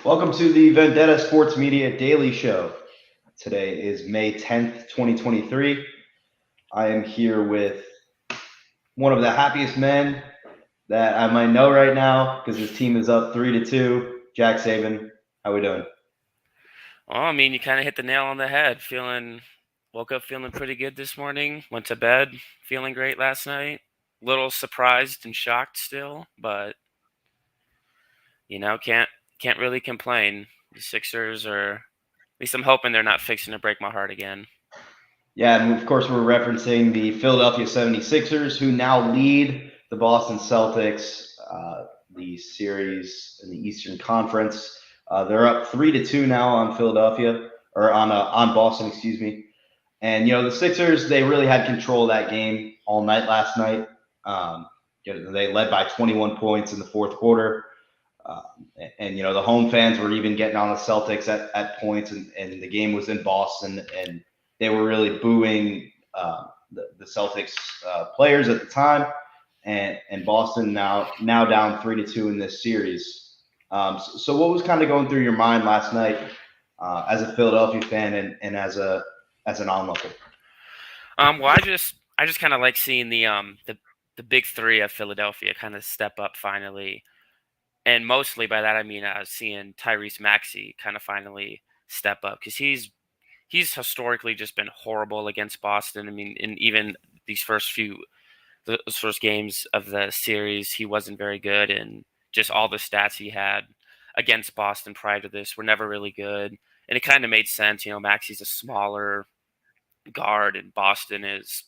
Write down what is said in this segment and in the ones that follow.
Welcome to the Vendetta Sports Media Daily Show. Today is May 10th, 2023. I am here with one of the happiest men that I might know right now because his team is up 3-2. Jack Saban, how we doing? Well, I mean, you kind of hit the nail on the head. Woke up feeling pretty good this morning. Went to bed feeling great last night. Little surprised and shocked still, but can't really complain. The Sixers are, at least I'm hoping they're not fixing to break my heart again. Yeah, and of course, we're referencing the Philadelphia 76ers, who now lead the Boston Celtics, the series in the Eastern Conference. They're up 3-2 now on Philadelphia, or on Boston, excuse me. And the Sixers, they really had control of that game all night last night. Um, they led by 21 points in the fourth quarter. And the home fans were even getting on the Celtics at points, and the game was in Boston, and they were really booing the Celtics players at the time, and Boston now down 3-2 in this series. So what was kind of going through your mind last night as a Philadelphia fan and as an onlooker? Well, I just kind of like seeing the big three of Philadelphia kind of step up finally, and mostly by that I mean seeing Tyrese Maxey kind of finally step up because he's historically just been horrible against Boston. I mean, in even these those first games of the series, he wasn't very good, and just all the stats he had against Boston prior to this were never really good. And it kind of made sense. Maxey's a smaller guard, and Boston is,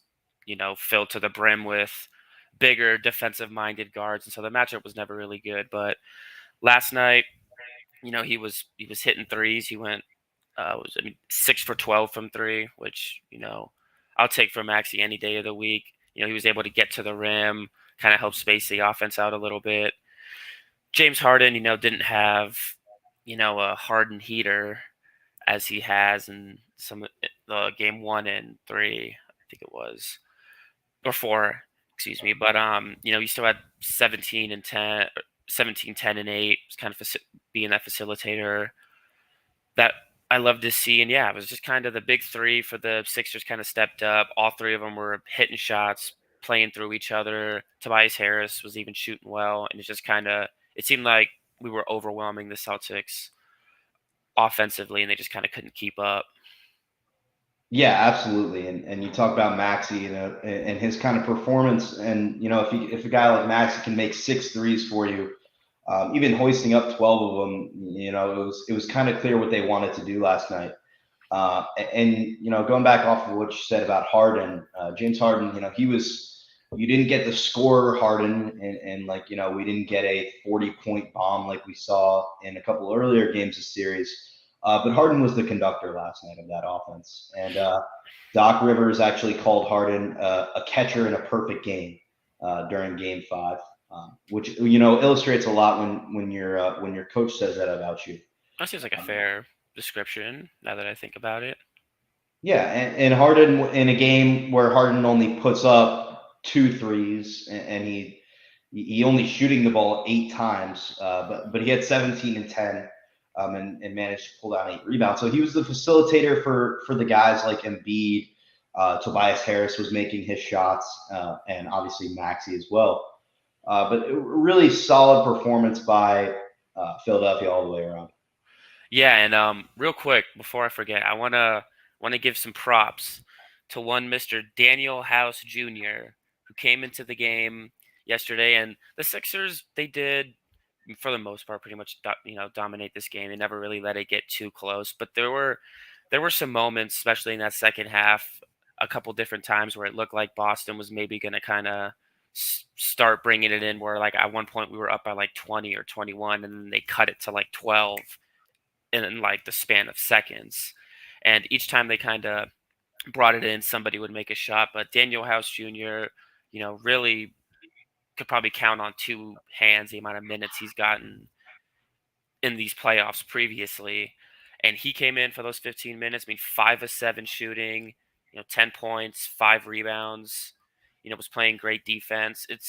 filled to the brim with bigger defensive-minded guards, and so the matchup was never really good. But last night, he was hitting threes. He went 6 for 12 from three, which I'll take from Maxi any day of the week. He was able to get to the rim, kind of help space the offense out a little bit. James Harden, didn't have a Harden heater as he has in some game 1 and 3, I think it was, or 4, excuse me. But he still had 17 and 10, 17, 10 and 8. It's kind of being that facilitator that I love to see. And yeah, it was just kind of the big three for the Sixers kind of stepped up. All three of them were hitting shots, playing through each other. Tobias Harris was even shooting well. And it seemed like we were overwhelming the Celtics offensively, and they just kind of couldn't keep up. Yeah, absolutely. And you talk about Maxi, and his kind of performance, and if a guy like Maxi can make six threes for you, even hoisting up 12 of them, it was kind of clear what they wanted to do last night. And going back off of what you said about Harden, James Harden, you didn't get the scorer Harden, and we didn't get a 40-point bomb like we saw in a couple earlier games of series. But Harden was the conductor last night of that offense, and Doc Rivers actually called Harden a catcher in a perfect game during Game 5, which illustrates a lot when your coach says that about you. That seems like a Um, fair description now that I think about it. Yeah, and Harden in a game where Harden only puts up two threes, and he only shooting the ball 8 times, but he had 17 and 10, and managed to pull down 8 rebounds. So he was the facilitator for the guys like Embiid. Tobias Harris was making his shots, and obviously Maxey as well. But really solid performance by Philadelphia all the way around. Yeah, and real quick before I forget, I wanna give some props to one Mr. Daniel House Jr., who came into the game yesterday, and the Sixers, they did for the most part pretty much dominate this game. They never really let it get too close, but there were some moments, especially in that second half, a couple different times where it looked like Boston was maybe going to kind of start bringing it in. Where like at one point we were up by like 20 or 21, and then they cut it to like 12 in like the span of seconds. And each time they kind of brought it in, somebody would make a shot. But Daniel House Jr., really could probably count on two hands the amount of minutes he's gotten in these playoffs previously. And he came in for those 15 minutes. I mean, 5 of 7 shooting, 10 points, 5 rebounds. Was playing great defense. It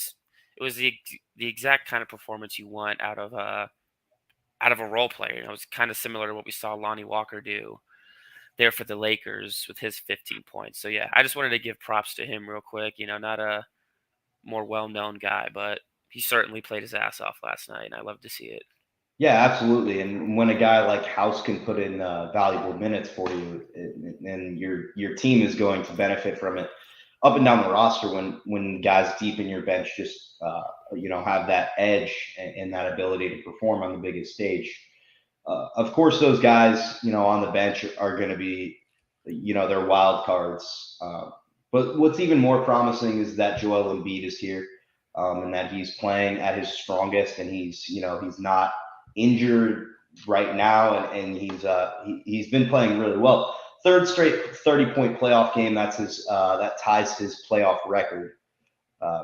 was the exact kind of performance you want out of out of a role player. You know, it's kind of similar to what we saw Lonnie Walker do there for the Lakers with his 15 points. So yeah, I just wanted to give props to him real quick. You know, not a more well-known guy, but he certainly played his ass off last night, and I love to see it. Yeah, absolutely. And when a guy like House can put in valuable minutes for you, and your team is going to benefit from it up and down the roster when guys deep in your bench just have that edge and that ability to perform on the biggest stage. Of course, those guys on the bench are going to be they're wild cards. But what's even more promising is that Joel Embiid is here, and that he's playing at his strongest, and he's not injured right now, and he's been playing really well. Third straight 30-point playoff game. That ties his playoff record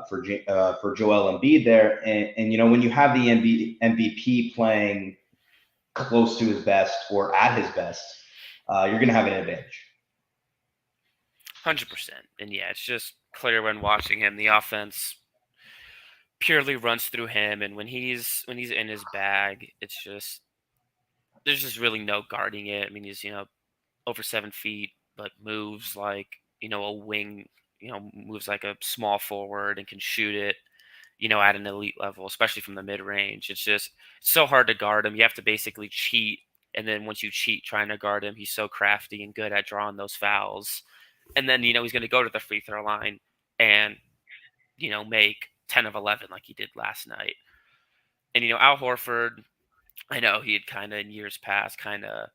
for Joel Embiid there. And when you have the MVP playing close to his best or at his best, you're going to have an advantage. 100%. And yeah, it's just clear when watching him, the offense purely runs through him, and when he's in his bag, it's just there's just really no guarding it. I mean, he's over 7 feet, but moves like a wing. Moves like a small forward and can shoot it. At an elite level, especially from the mid range. It's so hard to guard him. You have to basically cheat, and then once you cheat trying to guard him, he's so crafty and good at drawing those fouls. And then he's going to go to the free throw line and make 10 of 11 like he did last night. And Al Horford, I know he had kind of in years past kind of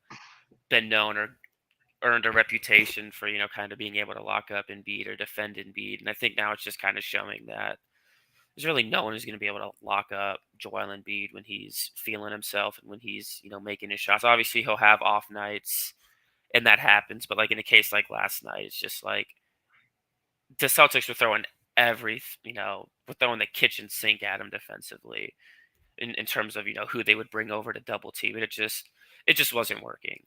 been known or earned a reputation for kind of being able to lock up Embiid or defend Embiid, and I think now it's just kind of showing that there's really no one who's going to be able to lock up Joel Embiid when he's feeling himself and when he's making his shots. Obviously, he'll have off nights, and that happens. But like in a case like last night, it's just like the Celtics were throwing we're throwing the kitchen sink at him defensively in terms of who they would bring over to double team, and it just wasn't working.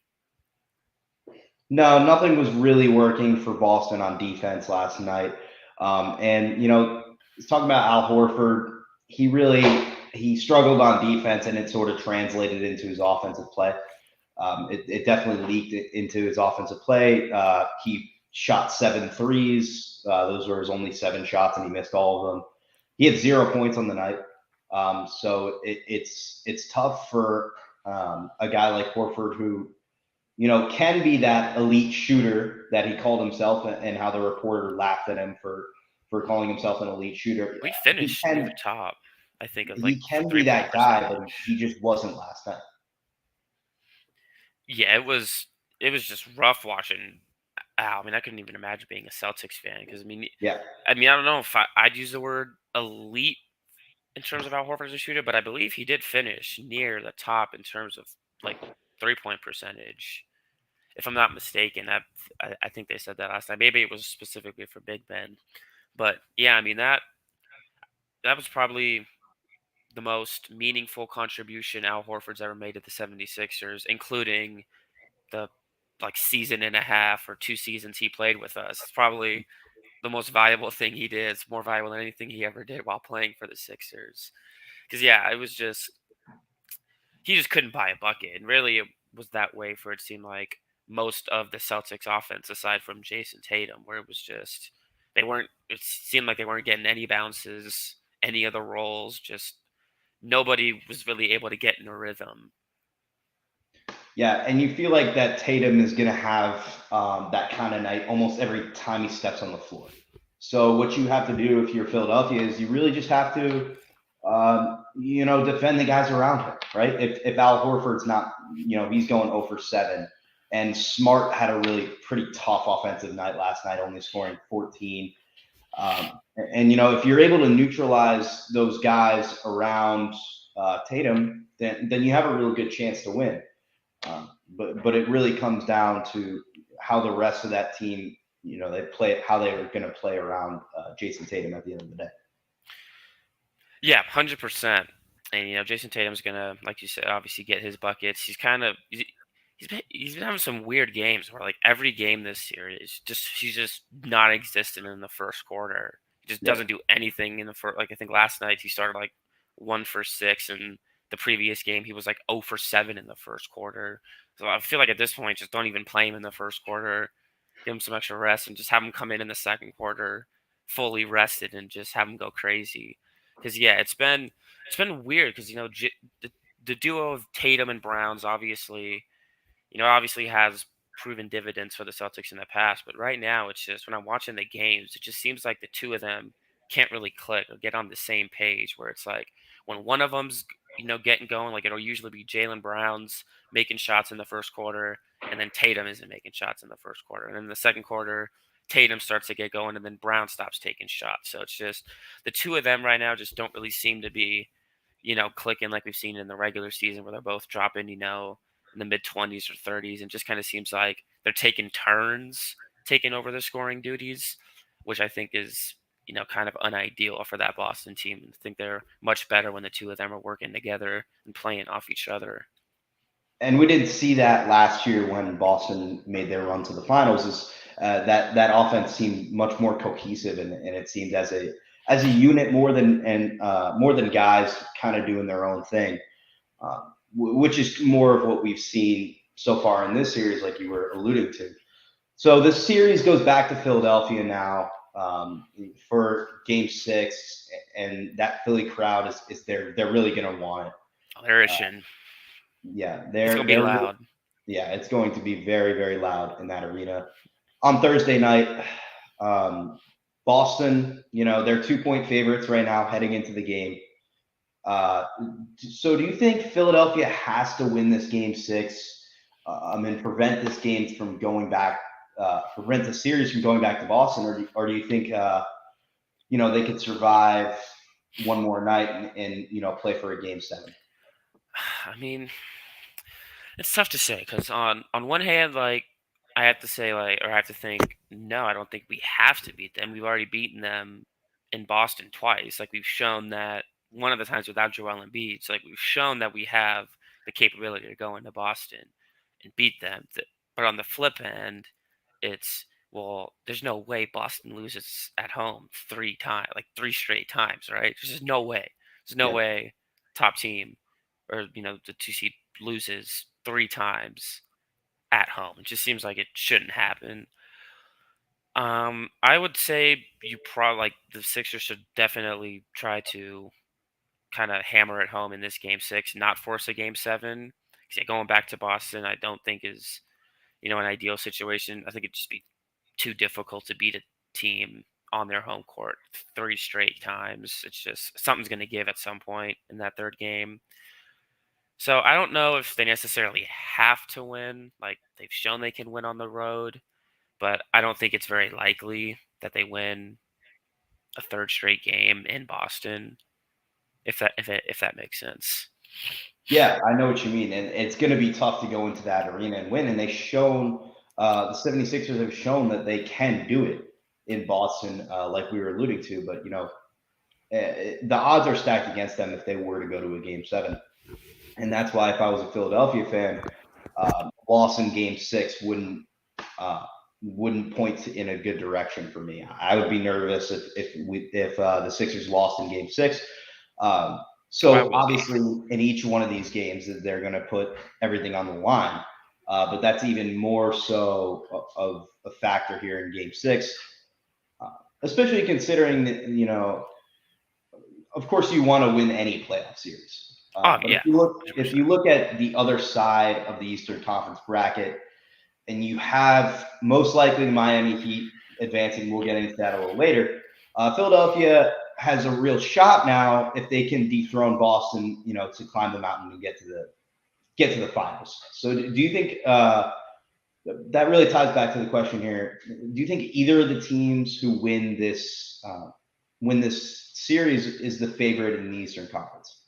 No, nothing was really working for Boston on defense last night. And talking about Al Horford, he struggled on defense, and it sort of translated into his offensive play. It definitely leaked into his offensive play. He shot 7 threes. Those were his only 7 shots, and he missed all of them. He had 0 points on the night. So it's tough for a guy like Horford who can be that elite shooter that he called himself, and how the reporter laughed at him for calling himself an elite shooter. We finished near the top, I think, of like He can be 3-point that guy, but percentage. he just wasn't last night. Yeah, it was just rough watching Al. I mean, I couldn't even imagine being a Celtics fan because Yeah. I don't know if I'd use the word elite in terms of Al Horford as a shooter, but I believe he did finish near the top in terms of like 3-point percentage, if I'm not mistaken. I think they said that last time. Maybe it was specifically for Big Ben, but yeah, I mean that was probably the most meaningful contribution Al Horford's ever made to the 76ers, including the like season and a half or 2 seasons he played with us. It's probably the most valuable thing he did. It's more valuable than anything he ever did while playing for the Sixers. Because yeah, it was just he just couldn't buy a bucket, and really it was that way for it seemed like most of the Celtics offense, aside from Jason Tatum, where it was just they weren't. It seemed like they weren't getting any bounces, any other rolls. Just nobody was really able to get in a rhythm. Yeah, and you feel like that Tatum is going to have that kind of night almost every time he steps on the floor. So what you have to do if you're Philadelphia is you really just have to, defend the guys around him, right? If Al Horford's not, he's going 0 for 7, and Smart had a really pretty tough offensive night last night, only scoring 14. And if you're able to neutralize those guys around Tatum, then you have a real good chance to win. But it really comes down to how the rest of that team, they play, how they are going to play around Jason Tatum at the end of the day. Yeah, 100%. And Jason Tatum's gonna, like you said, obviously get his buckets. He's been having some weird games where like every game this series, he's just non-existent in the first quarter. He just Yeah. doesn't do anything in the first. Like I think last night he started like 1 for 6, and the previous game, he was like 0 for 7 in the first quarter. So I feel like at this point, just don't even play him in the first quarter. Give him some extra rest and just have him come in the second quarter fully rested and just have him go crazy. Because yeah, it's been weird because the duo of Tatum and Browns obviously has proven dividends for the Celtics in the past, but right now it's just when I'm watching the games, it just seems like the two of them can't really click or get on the same page. Where it's like when one of them's getting going, like it'll usually be Jalen Brown's making shots in the first quarter, and then Tatum isn't making shots in the first quarter, and then in the second quarter. Tatum starts to get going, and then Brown stops taking shots. So it's just the two of them right now just don't really seem to be, clicking like we've seen in the regular season, where they're both dropping, in the mid 20s or 30s, and just kind of seems like they're taking turns taking over the scoring duties, which I think is kind of unideal for that Boston team. I think they're much better when the two of them are working together and playing off each other. And we didn't see that last year when Boston made their run to the finals. Is that offense seemed much more cohesive, and it seemed as a unit more than guys kind of doing their own thing, which is more of what we've seen so far in this series, like you were alluding to. So this series goes back to Philadelphia now for Game 6, and that Philly crowd is they're really going to want it. Oh, they're itching. Yeah, It's gonna be they're loud. yeah, it's going to be very, very loud in that arena. On Thursday night, Boston, they're 2-point favorites right now heading into the game. Uh, so do you think Philadelphia has to win this game 6 and prevent this game from going back, prevent the series from going back to Boston, or do you think, they could survive one more night and play for a game 7? I mean, it's tough to say because on one hand, like I have to say, like, or I have to think, no, I don't think we have to beat them. We've already beaten them in Boston twice. Like we've shown that one of the times without Joel Embiid. So like we've shown that we have the capability to go into Boston and beat them. But on the flip end, it's well, there's no way Boston loses at home 3 times, like 3 straight times, right? There's just no way. There's no Yeah. way top team or the 2 seed loses 3 times at home. It just seems like it shouldn't happen. I would say you probably like the Sixers should definitely try to kind of hammer it home in this game 6, not force a game 7. 'Cause, yeah, going back to Boston, I don't think is an ideal situation. I think it'd just be too difficult to beat a team on their home court 3 straight times. It's just something's going to give at some point in that third game. So I don't know if they necessarily have to win. Like they've shown they can win on the road, but I don't think it's very likely that they win a third straight game in Boston. If that makes sense. Yeah, I know what you mean. And it's going to be tough to go into that arena and win. And the 76ers have shown that they can do it in Boston, like we were alluding to. But, the odds are stacked against them if they were to go to a game 7. And that's why if I was a Philadelphia fan, Boston game 6 wouldn't point in a good direction for me. I would be nervous if the Sixers lost in game 6. I So would be. obviously, in each one of these games, they're going to put everything on the line. But that's even more so of a factor here in Game 6, especially considering that of course, you want to win any playoff series. Oh But yeah, if 100%. you look at the other side of the Eastern Conference bracket, and you have most likely the Miami Heat advancing. We'll get into that a little later. Philadelphia has a real shot now if they can dethrone Boston, to climb the mountain and get to the finals. So, do you think that really ties back to the question here? Do you think either of the teams who win this series is the favorite in the Eastern Conference?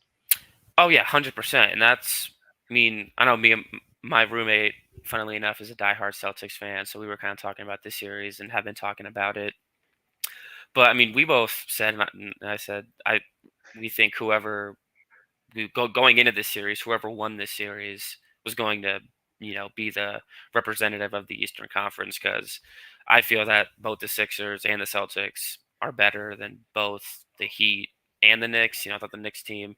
Oh yeah, 100%. And that's, I mean, I know me and my roommate, funnily enough, is a diehard Celtics fan, so we were kind of talking about this series and have been talking about it. But I mean, we both said, and I said, we think whoever going into this series, whoever won this series was going to, be the representative of the Eastern Conference because I feel that both the Sixers and the Celtics are better than both the Heat and the Knicks. I thought the Knicks team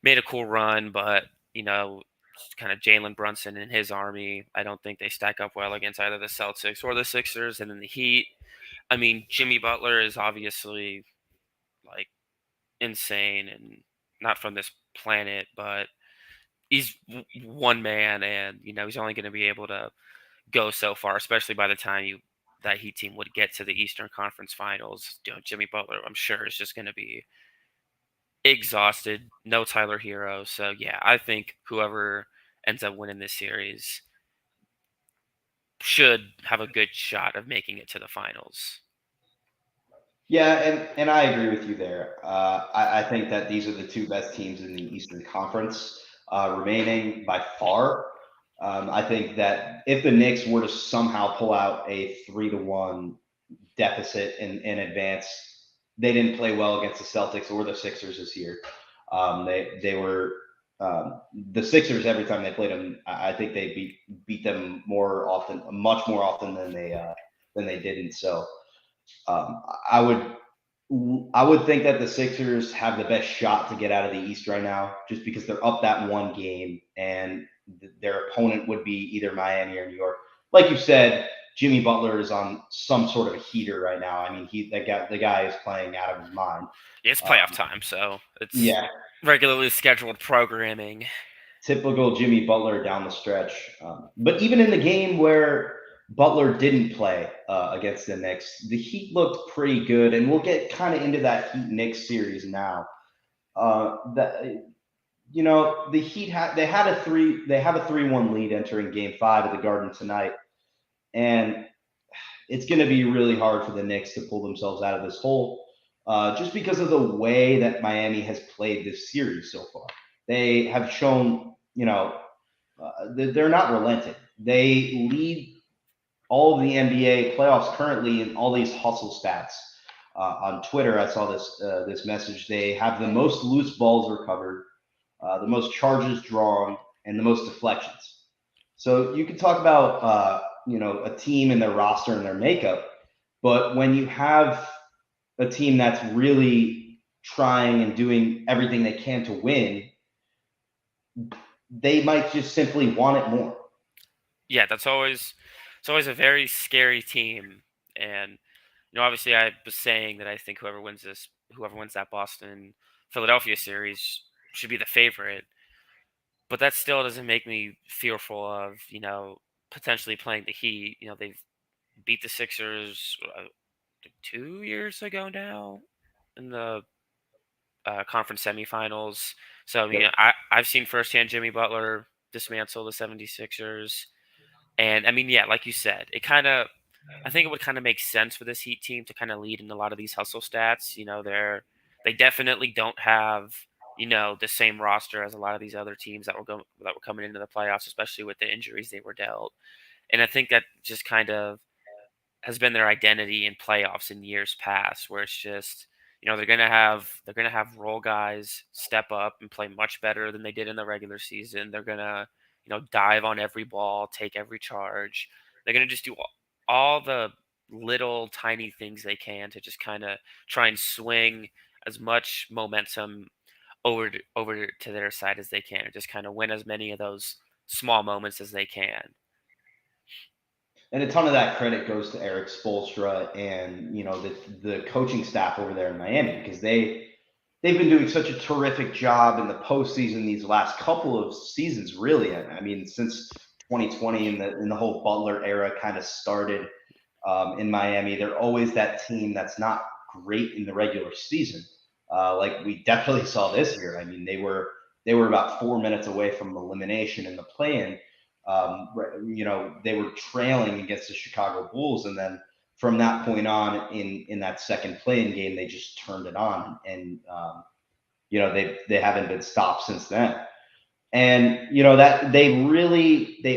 made a cool run, but kind of Jalen Brunson and his army, I don't think they stack up well against either the Celtics or the Sixers. And then the Heat, I mean, Jimmy Butler is obviously like insane and not from this planet, but he's one man, and he's only going to be able to go so far, especially by the time that Heat team would get to the Eastern Conference Finals. Jimmy Butler, I'm sure, is just going to be exhausted. No Tyler Hero, so yeah, I think whoever ends up winning this series should have a good shot of making it to the finals. Yeah, and I agree with you there. I think that these are the two best teams in the Eastern Conference remaining by far. I think that if the Knicks were to somehow pull out a 3-1 deficit in advance, they didn't play well against the Celtics or the Sixers this year. They were the Sixers every time they played them. I think they beat them more often, much more often than they didn't. So um, I would I would think that the Sixers have the best shot to get out of the East right now, just because they're up that one game, and their opponent would be either Miami or New York. Like you said, Jimmy Butler is on some sort of a heater right now. I mean, the guy is playing out of his mind. Yeah, it's playoff time, so it's Yeah, regularly scheduled programming. typical Jimmy Butler down the stretch. But even in the game where Butler didn't play against the Knicks, the Heat looked pretty good, and we'll get kind of into that Heat Knicks series now. That the Heat they have a 3-1 lead entering Game 5 at the Garden tonight, and it's going to be really hard for the Knicks to pull themselves out of this hole, just because of the way that Miami has played this series so far. They have shown, they're not relenting. They lead all of the NBA playoffs currently in all these hustle stats. On Twitter, I saw this message. They have the most loose balls recovered, the most charges drawn, and the most deflections. So you can talk about a team and their roster and their makeup, but when you have a team that's really trying and doing everything they can to win, they might just simply want it more. Yeah, it's always a very scary team, and obviously I was saying that I think whoever wins that Boston Philadelphia series should be the favorite, but that still doesn't make me fearful of potentially playing the Heat. They've beat the Sixers 2 years ago now in the conference semifinals. So Yep. I've seen firsthand Jimmy Butler dismantle the 76ers. And I mean, yeah, like you said, I think it would kind of make sense for this Heat team to kind of lead in a lot of these hustle stats. They definitely don't have the same roster as a lot of these other teams that were coming into the playoffs, especially with the injuries they were dealt. And I think that just kind of has been their identity in playoffs in years past, where it's just they're gonna have role guys step up and play much better than they did in the regular season. They're gonna dive on every ball, take every charge. They're gonna just do all the little tiny things they can to just kind of try and swing as much momentum over to their side as they can, and just kind of win as many of those small moments as they can. And a ton of that credit goes to Eric Spoelstra and the coaching staff over there in Miami, because they've been doing such a terrific job in the postseason these last couple of seasons. Really, I mean, since 2020 and the whole Butler era kind of started in Miami, they're always that team that's not great in the regular season, like we definitely saw this year. I mean, they were about 4 minutes away from elimination in the play-in. They were trailing against the Chicago Bulls, and then from that point on, in that second play-in game, they just turned it on, and they haven't been stopped since then. And that they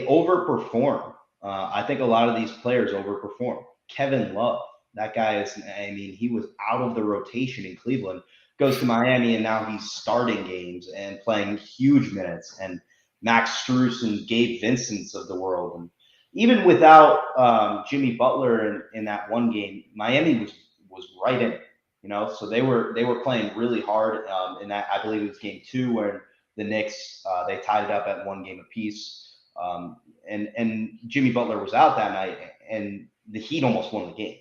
overperform. I think a lot of these players overperform. Kevin Love, that guy is. I mean, he was out of the rotation in Cleveland, goes to Miami, and now he's starting games and playing huge minutes. And Max Strus and Gabe Vincent's of the world, and even without Jimmy Butler in that one game, Miami was right in it. So they were playing really hard in that. I believe it was game 2 where the Knicks, they tied it up at 1 game apiece. And Jimmy Butler was out that night, and the Heat almost won the game.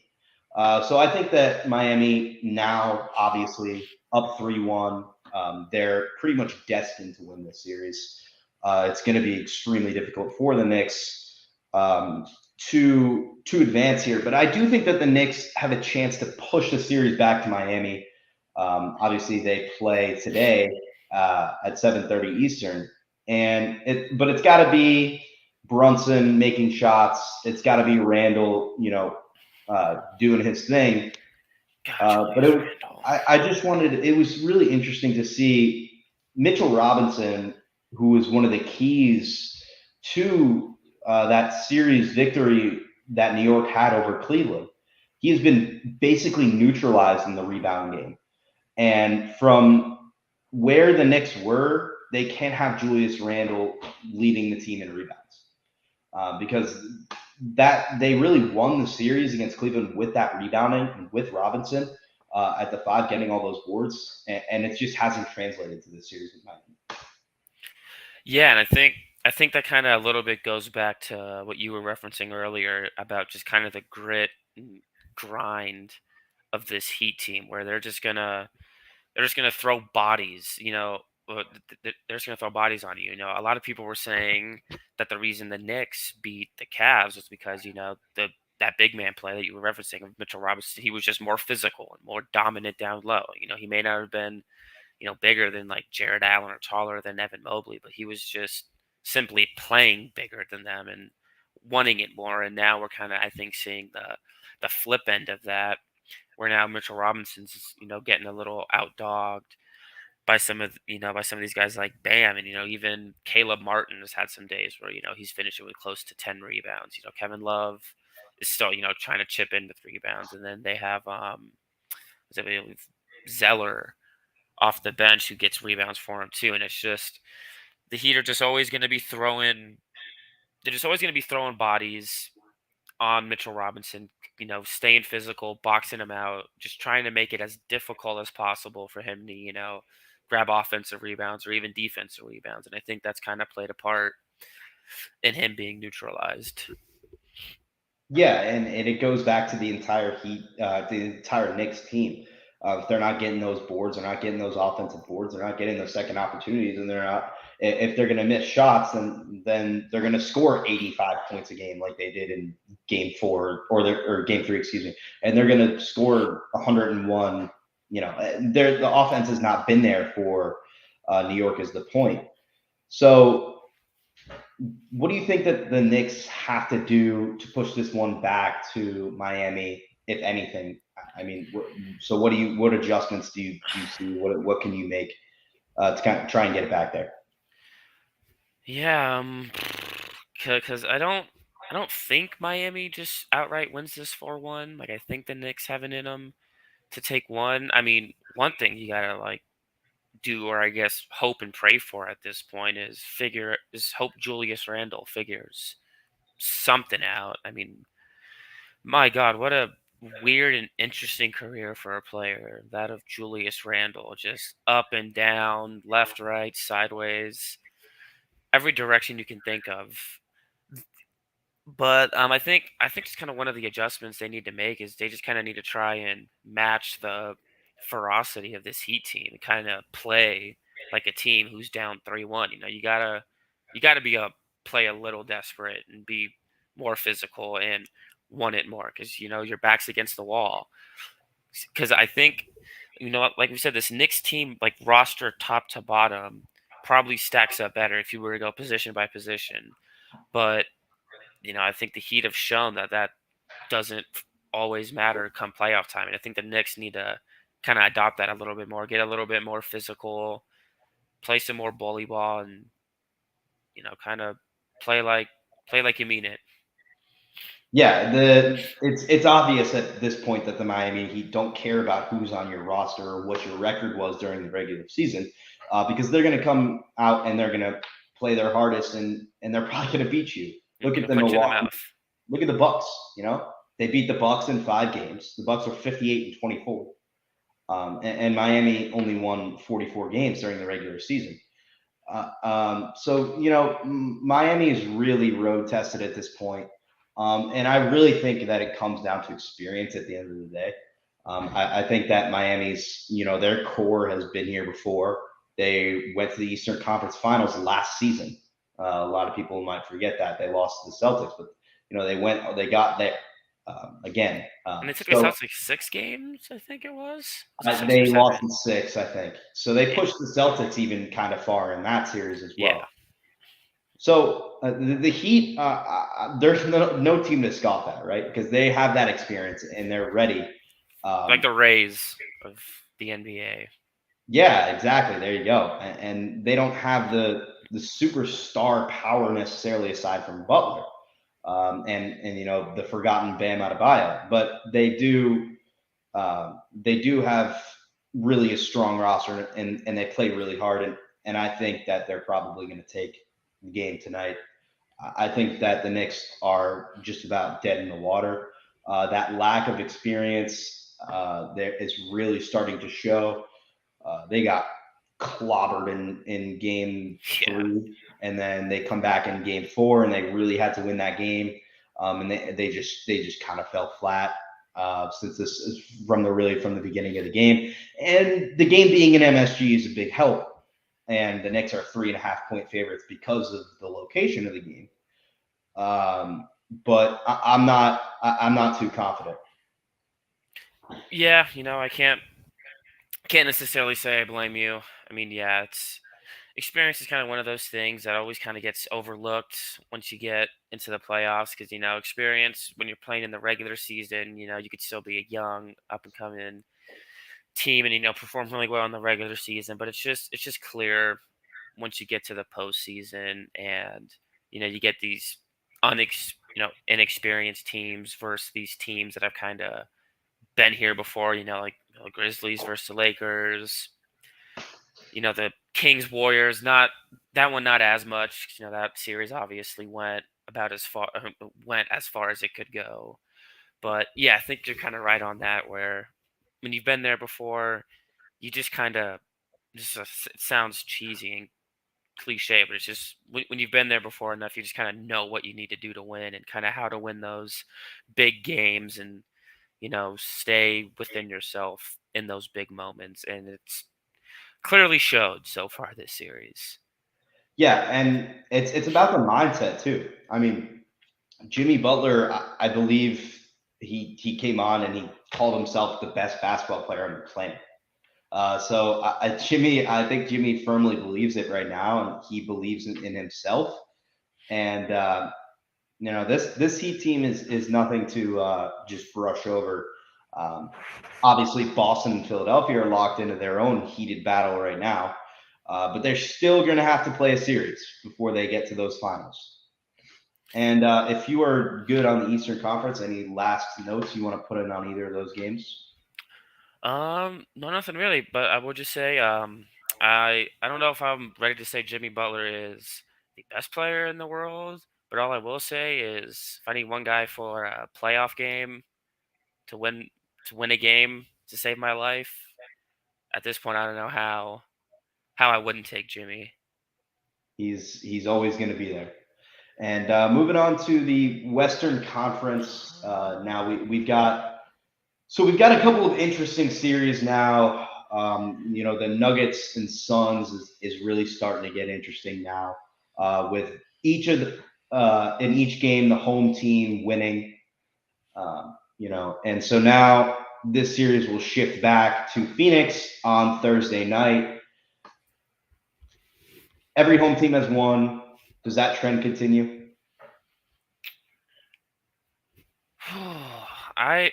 So I think that Miami now, obviously up 3-1, they're pretty much destined to win this series. It's going to be extremely difficult for the Knicks to advance here, but I do think that the Knicks have a chance to push the series back to Miami. Obviously, they play today at 7:30 Eastern, but it's got to be Brunson making shots. It's got to be Randall, doing his thing. But I just wanted. It was really interesting to see Mitchell Robinson, who was one of the keys to that series victory that New York had over Cleveland. He has been basically neutralized in the rebound game. And from where the Knicks were, they can't have Julius Randle leading the team in rebounds because that they really won the series against Cleveland with that rebounding and with Robinson at the 5 getting all those boards, and it just hasn't translated to the series with Miami. Yeah, and I think that kind of a little bit goes back to what you were referencing earlier about just kind of the grit and grind of this Heat team, where they're just gonna throw bodies, they're just gonna throw bodies on you. A lot of people were saying that the reason the Knicks beat the Cavs was because that big man play that you were referencing of Mitchell Robinson, he was just more physical and more dominant down low. He may not have been bigger than like Jared Allen or taller than Evan Mobley, but he was just simply playing bigger than them and wanting it more. And now we're kind of, I think, seeing the flip end of that, where now Mitchell Robinson's, getting a little outdogged by some of these guys like Bam, and even Caleb Martin has had some days where he's finishing with close to 10 rebounds. Kevin Love is still trying to chip in with rebounds, and then they have Zeller off the bench who gets rebounds for him too. And it's just the Heat are just always going to be throwing. They're just always going to be throwing bodies on Mitchell Robinson. Staying physical, boxing him out, just trying to make it as difficult as possible for him to grab offensive rebounds or even defensive rebounds. And I think that's kind of played a part in him being neutralized. Yeah, and it goes back to the entire Heat, the entire Knicks team. If they're not getting those boards, they're not getting those offensive boards, they're not getting those second opportunities, and they're not. If they're going to miss shots, then they're going to score 85 points a game like they did in Game 4 or Game 3, excuse me, and they're going to score 101. The offense has not been there for New York is the point. So what do you think that the Knicks have to do to push this one back to Miami, if anything? I mean, so what adjustments do you see? What can you make to kind of try and get it back there? Yeah, because I don't think Miami just outright wins this 4-1. Like I think the Knicks have it in them to take one. I mean, one thing you gotta do, or I guess hope and pray for at this point, is hope Julius Randle figures something out. I mean, my God, what a weird and interesting career for a player, that of Julius Randle. Just up and down, left, right, sideways, every direction you can think of. But I think it's kind of one of the adjustments they need to make is they just kind of need to try and match the ferocity of this Heat team and kind of play like a team who's down 3-1. You gotta play a little desperate and be more physical and want it more because your back's against the wall. Because I think like we said, this Knicks team, like roster top to bottom, probably stacks up better if you were to go position by position. But I think the Heat have shown that doesn't always matter come playoff time. And I think the Knicks need to kind of adopt that a little bit more, get a little bit more physical, play some more bully ball, and kind of play like you mean it. Yeah, it's obvious at this point that the Miami Heat don't care about who's on your roster or what your record was during the regular season, because they're going to come out and they're going to play their hardest and they're probably going to beat you. Look at the Milwaukee. Look at the Bucks. They beat the Bucks in 5 games. The Bucks were 58-24, and Miami only won 44 games during the regular season. Miami is really road tested at this point. And I really think that it comes down to experience at the end of the day. I think that Miami's, their core has been here before. They went to the Eastern Conference Finals last season. A lot of people might forget that they lost to the Celtics, but they got there again. And they took the So Celtics like 6 games, I think it was. Was it six or they seven? lost in six, I think. So they Yeah, pushed the Celtics even kind of far in that series as yeah. well. So the Heat, there's no team to scoff at, right? Because they have that experience and they're ready. Like Um, the Rays of the NBA. yeah, exactly. There you go. And they don't have the superstar power necessarily aside from Butler, and the forgotten Bam Adebayo, but they do have really a strong roster and they play really hard and I think that they're probably going to take the game tonight. I think that the Knicks are just about dead in the water. That lack of experience there is really starting to show. They got clobbered in game Yeah. 3, and then they come back in game 4, and they really had to win that game. And they just kind of fell flat since this is from the beginning of the game. And the game being in MSG is a big help. And the Knicks are 3.5 point favorites because of the location of the game. But I'm not too confident. Yeah, I can't necessarily say I blame you. I mean, yeah, it's experience is kind of one of those things that always kind of gets overlooked once you get into the playoffs because experience when you're playing in the regular season, you could still be a young up and coming team and perform really well in the regular season, but it's just clear once you get to the postseason and you get these inexperienced teams versus these teams that have kind of been here before, like Grizzlies versus the Lakers, the Kings Warriors, not that one, not as much. That series obviously went as far as it could go. But yeah, I think you're kind of right on that. Where when you've been there before, you just kind of it sounds cheesy and cliche, but it's just when you've been there before enough, you just kind of know what you need to do to win and kind of how to win those big games and stay within yourself in those big moments. And it's clearly showed so far this series. Yeah, and it's about the mindset too. I mean, Jimmy Butler, I believe he came on and he called himself the best basketball player on the planet. I think Jimmy firmly believes it right now, and he believes in himself. And this Heat team is nothing to just brush over. Um, Obviously, Boston and Philadelphia are locked into their own heated battle right now, but they're still going to have to play a series before they get to those finals. And if you are good on the Eastern Conference, any last notes you want to put in on either of those games? No, nothing really, but I would just say, I don't know if I'm ready to say Jimmy Butler is the best player in the world, but all I will say is if I need one guy for a playoff game to win to win a game to save my life, at this point I don't know how I wouldn't take Jimmy. He's always going to be there. And moving on to the Western Conference, now we've got a couple of interesting series now. The Nuggets and Suns is really starting to get interesting now, with in each game the home team winning. And so now this series will shift back to Phoenix on Thursday night. Every home team has won. Does that trend continue? I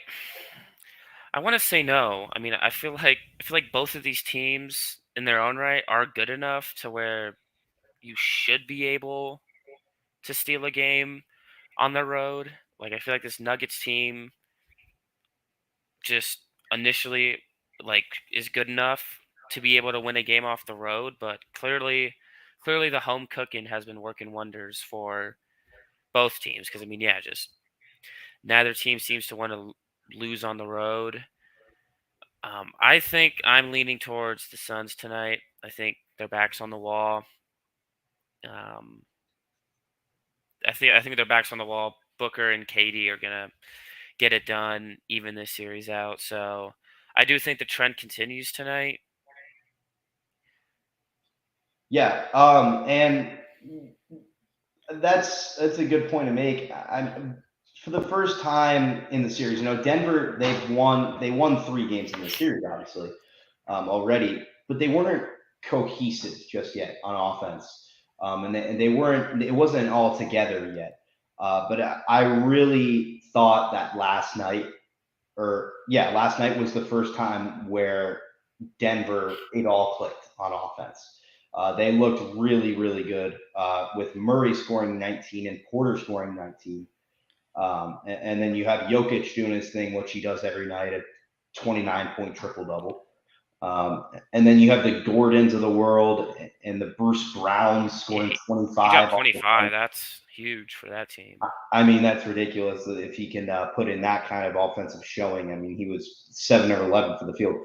I want to say no. I mean, I feel like both of these teams in their own right are good enough to where you should be able to steal a game on the road. Like I feel like this Nuggets team just initially like is good enough to be able to win a game off the road, but clearly the home cooking has been working wonders for both teams because I mean, yeah, just neither team seems to want to lose on the road. I think I'm leaning towards the Suns tonight. I think their back's on the wall. Um, I think their backs on the wall. Booker and Katie are gonna get it done, even this series out. So I do think the trend continues tonight. Yeah, and that's a good point to make. For the first time in the series, Denver they won 3 games in the series, obviously, already, but they weren't cohesive just yet on offense, and they weren't. It wasn't all together yet. But I really thought that last night was the first time where Denver, it all clicked on offense. They looked really, really good with Murray scoring 19 and Porter scoring 19. And then you have Jokic doing his thing, which he does every night, at 29-point triple double. And then you have the Gordons of the world and the Bruce Browns scoring He dropped 25 off the 25. bench. That's huge for that team. I mean, that's ridiculous if he can put in that kind of offensive showing. I mean, he was 7 or 11 for the field.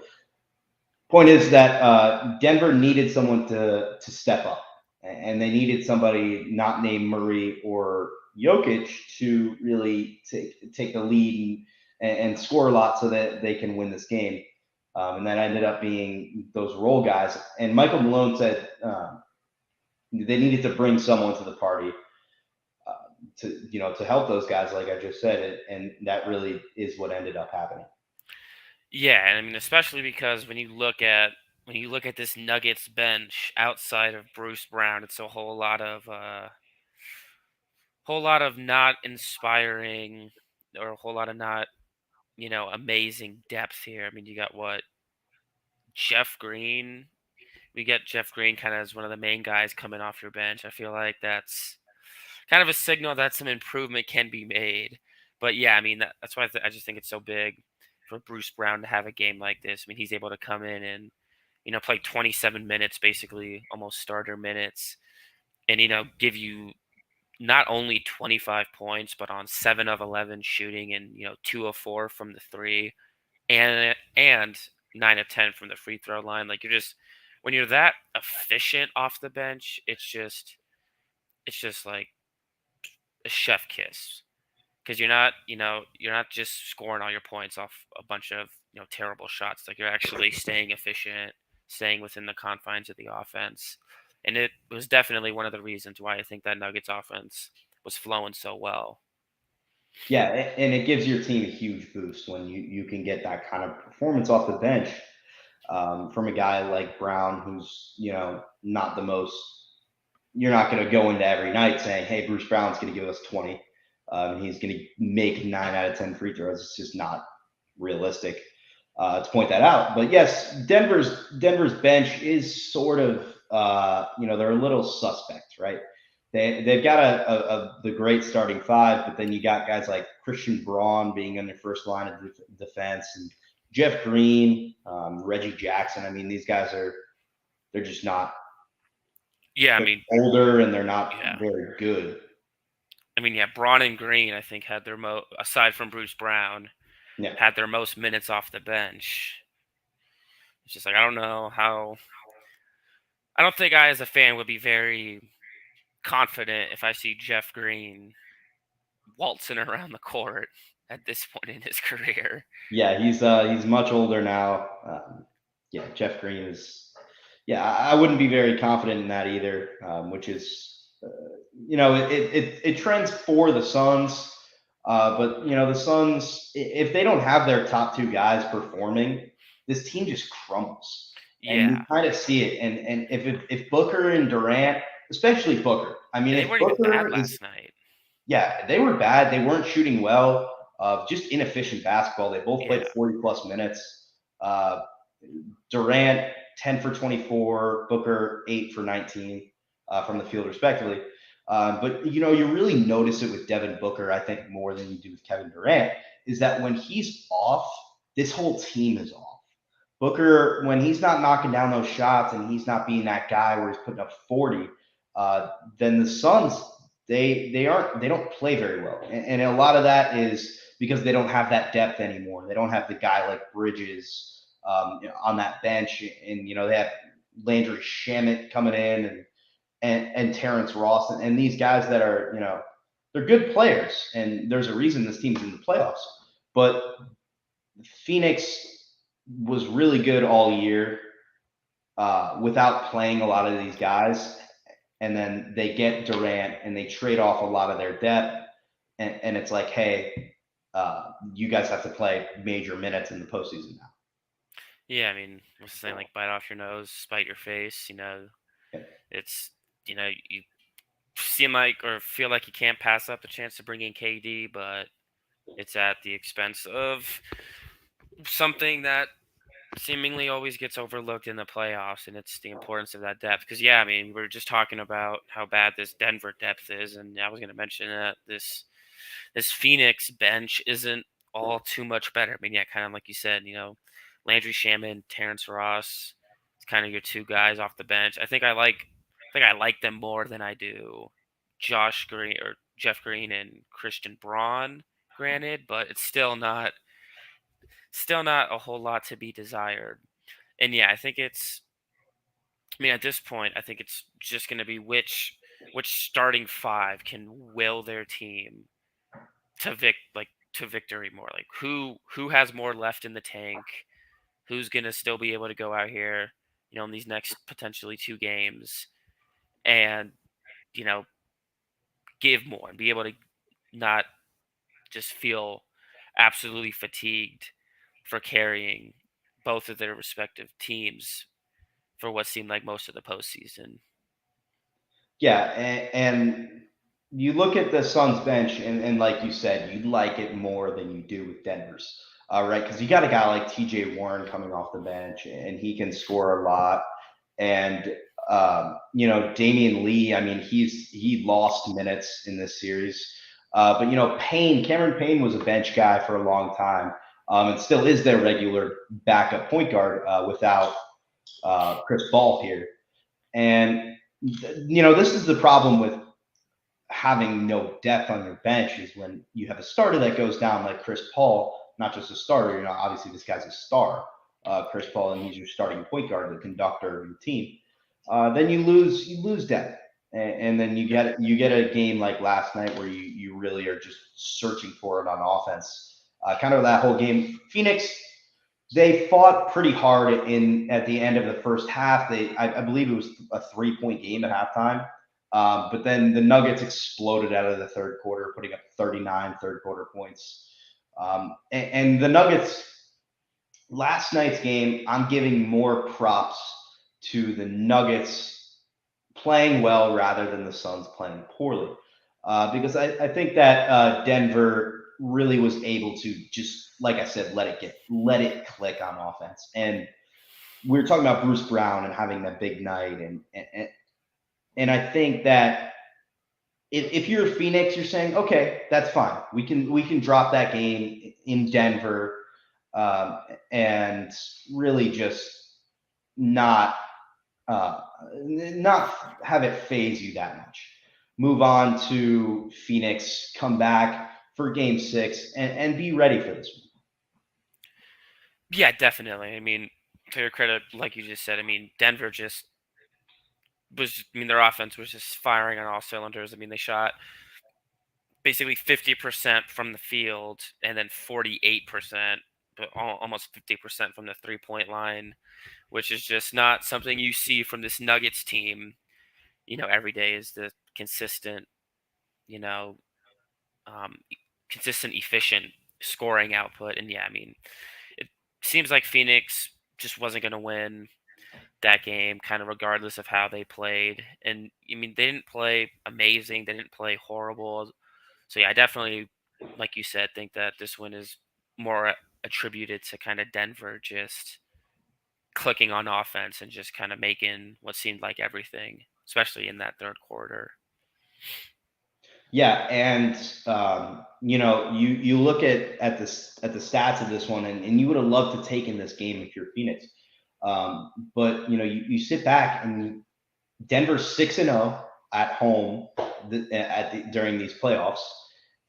Point is that Denver needed someone to step up, and they needed somebody not named Murray or Jokic to really take the lead and score a lot so that they can win this game. And that ended up being those role guys. And Michael Malone said they needed to bring someone to the party to help those guys, like I just said, and that really is what ended up happening. Yeah, and I mean, especially because when you look at this Nuggets bench outside of Bruce Brown, it's a whole lot of not inspiring, or a whole lot of not amazing depth here. I mean, you got what, Jeff Green. We get Jeff Green kind of as one of the main guys coming off your bench. I feel like that's kind of a signal that some improvement can be made. But yeah, I mean that's why I just think it's so big for Bruce Brown to have a game like this. I mean, he's able to come in and play 27 minutes, basically almost starter minutes, and give you not only 25 points, but on 7 of 11 shooting, and 2 of 4 from the three, and 9 of 10 from the free throw line. Like, when you're that efficient off the bench, it's just like a chef kiss, because you're not just scoring all your points off a bunch of terrible shots. Like, you're actually staying efficient, staying within the confines of the offense, and it was definitely one of the reasons why I think that Nuggets offense was flowing so well. Yeah, and it gives your team a huge boost when you can get that kind of performance off the bench from a guy like Brown, who's not the most. You're not going to go into every night saying, "Hey, Bruce Brown's going to give us 20. He's going to make 9 out of 10 free throws." It's just not realistic to point that out. But yes, Denver's bench is sort of they're a little suspect, right? They've got the great starting five, but then you got guys like Christian Braun being on their first line of defense, and Jeff Green, Reggie Jackson. I mean, these guys they're just not. Yeah, I They're mean, older and they're not yeah. very good. I mean, yeah, Braun and Green, I think, had their aside from Bruce Brown, Yeah, had their most minutes off the bench. It's just like, I don't know how. I don't think I, as a fan, would be very confident if I see Jeff Green waltzing around the court at this point in his career. yeah, he's much older now. Yeah, Jeff Green is. Yeah, I wouldn't be very confident in that either, which is, it trends for the Suns. But the Suns, if they don't have their top two guys performing, this team just crumbles, and you Yeah, kind of see it. And if Booker and Durant, especially Booker, I mean, and they if weren't even bad Booker is, last night. yeah, they were bad. They weren't shooting well. Just inefficient basketball. They both played Yeah, 40 plus minutes. Uh, Durant 10 for 24, Booker 8 for 19 from the field, respectively. But you really notice it with Devin Booker, I think, more than you do with Kevin Durant, is that when he's off, this whole team is off. Booker, when he's not knocking down those shots and he's not being that guy where he's putting up 40, then the Suns, they don't play very well, and a lot of that is because they don't have that depth anymore. They don't have the guy like Bridges on that bench, and they have Landry Shamet coming in, and Terrence Ross and these guys that are, they're good players, and there's a reason this team's in the playoffs. But Phoenix was really good all year without playing a lot of these guys, and then they get Durant and they trade off a lot of their depth, and it's like, hey, you guys have to play major minutes in the postseason now. Yeah, I mean, what's the saying? Like, bite off your nose, spite your face. It's you seem like or feel like you can't pass up the chance to bring in KD, but it's at the expense of something that seemingly always gets overlooked in the playoffs, and it's the importance of that depth. Because yeah, I mean, we're just talking about how bad this Denver depth is, and I was going to mention that this Phoenix bench isn't all too much better. I mean, yeah, kind of like you said, Landry Shaman, Terrence Ross, it's kind of your two guys off the bench. I think I like them more than I do Josh Green or Jeff Green and Christian Braun. Granted, but it's still not a whole lot to be desired. And yeah, I think it's. I mean, at this point, I think it's just going to be which starting five can will their team to victory more. Like who has more left in the tank? Who's going to still be able to go out here, in these next potentially two games and you know give more and be able to not just feel absolutely fatigued for carrying both of their respective teams for what seemed like most of the postseason. Yeah, and you look at the Suns bench, and like you said, you like it more than you do with Denver's, right? Because you got a guy like T.J. Warren coming off the bench, and he can score a lot. And Damian Lee, I mean, he lost minutes in this series, but Cameron Payne was a bench guy for a long time, and still is their regular backup point guard without Chris Paul here. And this is the problem with having no depth on your bench is when you have a starter that goes down like Chris Paul, not just a starter. Obviously this guy's a star, Chris Paul, and he's your starting point guard, the conductor of your team. Then you lose depth, and then you get a game like last night where you really are just searching for it on offense. Kind of that whole game, Phoenix. They fought pretty hard at the end of the first half. I believe it was a 3-point game at halftime. But then the Nuggets exploded out of the third quarter, putting up 39 third quarter points. And the Nuggets, last night's game, I'm giving more props to the Nuggets playing well rather than the Suns playing poorly. Because I think that Denver really was able to just, like I said, let it click on offense. And we were talking about Bruce Brown and having that big night, and I think that if you're Phoenix, you're saying, okay, that's fine. We can drop that game in Denver, and really just not not have it phase you that much. Move on to Phoenix, come back for game 6, and be ready for this one. Yeah, definitely. I mean, to your credit, like you just said, I mean, Denver just was. I mean, their offense was just firing on all cylinders. I mean, they shot basically 50% from the field and then 48%, but almost 50% from the 3-point line, which is just not something you see from this Nuggets team. Every day is the consistent, you know, consistent, efficient scoring output. And yeah, I mean, it seems like Phoenix just wasn't going to win that game, kind of regardless of how they played. And I mean, they didn't play amazing, they didn't play horrible. So yeah, I definitely, like you said, think that this win is more attributed to kind of Denver just clicking on offense and just kind of making what seemed like everything, especially in that third quarter. Yeah, and you look at the stats of this one, and you would have loved to take in this game if you're Phoenix. But you sit back, and Denver's 6-0 at home during these playoffs,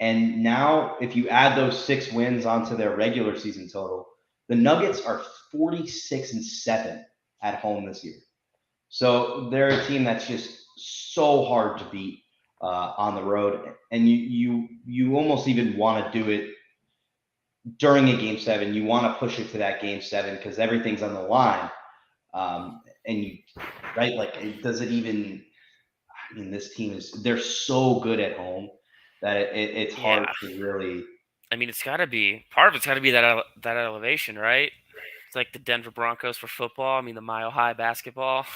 and now if you add those 6 wins onto their regular season total, the Nuggets are 46-7 at home this year. So they're a team that's just so hard to beat on the road, and you almost even want to do it during a game seven. You want to push it to that game seven because everything's on the line. And you right, like, does it even? I mean, this team they're so good at home that it's hard Yeah, to really. I mean, it's got to be part of it's got to be that elevation, right? It's like the Denver Broncos for football. I mean, the Mile High basketball.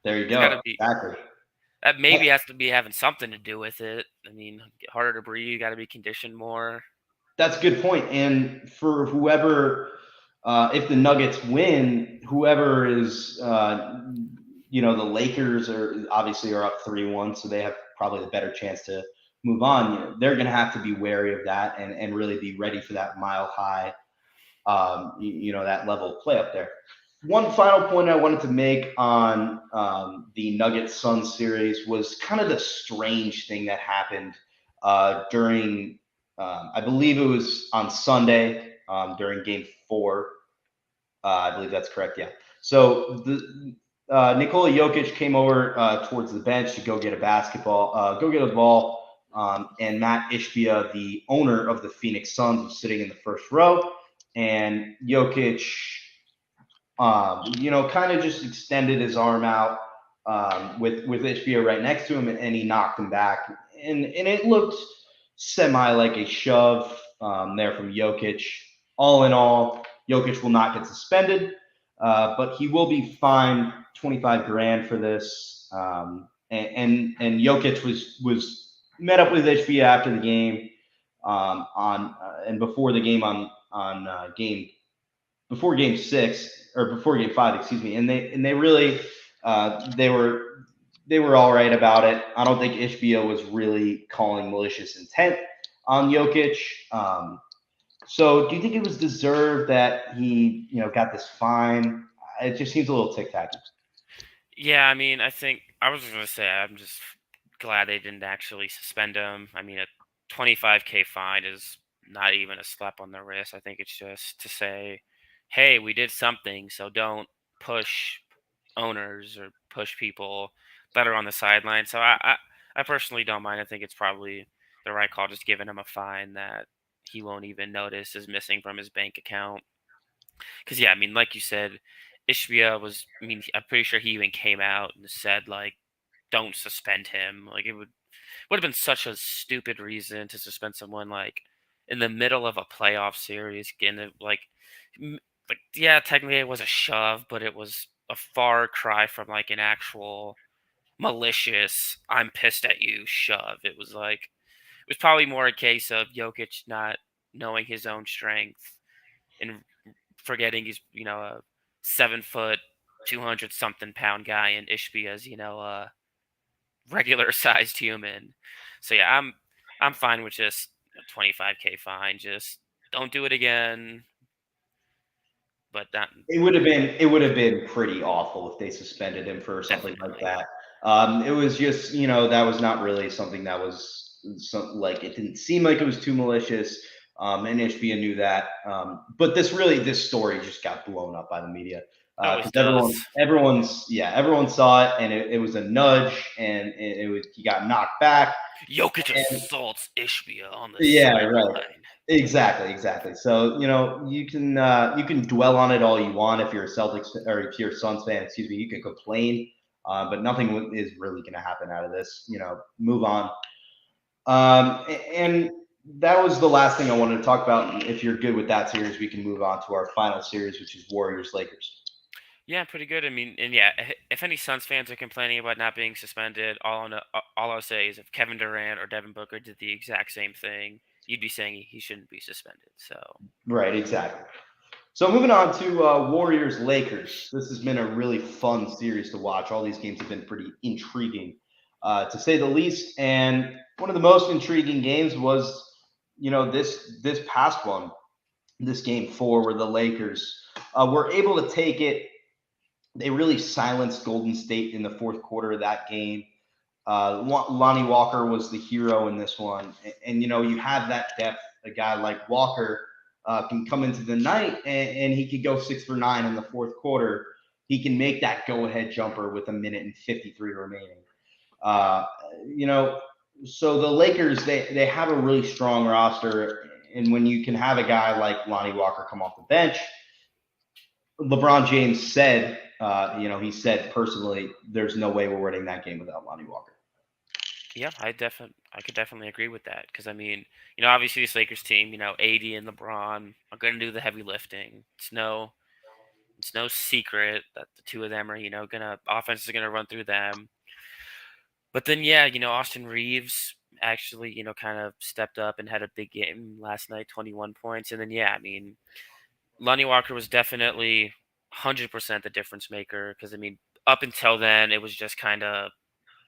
There you It's got to go. be Exactly. that. Maybe has to be having something to do with it. I mean, harder to breathe. Got to be conditioned more. That's a good point. And for whoever, if the Nuggets win, whoever is, the Lakers are up 3-1, so they have probably the better chance to move on. They're going to have to be wary of that and really be ready for that mile high, that level of play up there. One final point I wanted to make on the Nuggets Suns series was kind of the strange thing that happened during, I believe it was on Sunday during Game 4. I believe that's correct. Yeah. So the Nikola Jokic came over towards the bench to go get a ball, and Matt Ishbia, the owner of the Phoenix Suns, was sitting in the first row, and Jokic kind of just extended his arm out with Ishbia right next to him, and he knocked him back, and it looked semi like a shove there from Jokic. All in all, Jokic will not get suspended, but he will be fined 25 grand for this. And Jokic was met up with Ishbia after the game on and before the game on game before game six or before game five, excuse me, and they really they were all right about it. I don't think Ishbia was really calling malicious intent on Jokic. So do you think it was deserved that he got this fine? It just seems a little tic tacky. Yeah, I mean, I think I was going to say I'm just glad they didn't actually suspend him. I mean, a 25K fine is not even a slap on the wrist. I think it's just to say, hey, we did something, so don't push owners or push people that are on the sideline. So I personally don't mind. I think it's probably the right call, just giving him a fine that he won't even notice is missing from his bank account. Because yeah, I mean, like you said, Ishbia was. I mean, I'm pretty sure he even came out and said like, "Don't suspend him." Like it would have been such a stupid reason to suspend someone like in the middle of a playoff series. Again, like yeah, technically it was a shove, but it was a far cry from like an actual malicious "I'm pissed at you" shove. It was probably more a case of Jokic not knowing his own strength and forgetting he's a 7 foot, 200 something pound guy, and Ishbia's a regular sized human. So yeah, I'm fine with just a 25K fine. Just don't do it again. But that It would have been pretty awful if they suspended him for something like definitely. that. It was just that was not really something that was like it didn't seem like it was too malicious. And Ishbia knew that. But this story just got blown up by the media Always because does. everyone saw it, and it was a nudge, and he got knocked back. Jokic And assaults Ishbia on the yeah, right. sideline. Exactly, exactly. So you can dwell on it all you want if you're a Celtics or if you're a Suns fan. Excuse me. You can complain, but nothing is really going to happen out of this. Move on. And that was the last thing I wanted to talk about. And if you're good with that series, we can move on to our final series, which is Warriors Lakers. Yeah, pretty good. I mean, and yeah, if any Suns fans are complaining about not being suspended, all I'll say is if Kevin Durant or Devin Booker did the exact same thing, you'd be saying he shouldn't be suspended. So Right, exactly. So moving on to Warriors Lakers. This has been a really fun series to watch. All these games have been pretty intriguing, to say the least. And one of the most intriguing games was, this past one, this game four, where the Lakers were able to take it. They really silenced Golden State in the fourth quarter of that game. Lonnie Walker was the hero in this one, and you have that depth. A guy like Walker can come into the night and he could go 6 for 9 in the fourth quarter. He can make that go-ahead jumper with a minute and 53 remaining. Uh, you know, so the Lakers they have a really strong roster, and when you can have a guy like Lonnie Walker come off the bench, LeBron James said, he said personally, there's no way we're winning that game without Lonnie Walker. Yeah, I could definitely agree with that because I mean, obviously this Lakers team, AD and LeBron are going to do the heavy lifting. It's no secret that the two of them are, gonna offense is gonna run through them. But then yeah, Austin Reeves actually, kind of stepped up and had a big game last night, 21 points. And then yeah, I mean, Lonnie Walker was definitely 100% the difference maker because I mean, up until then it was just kind of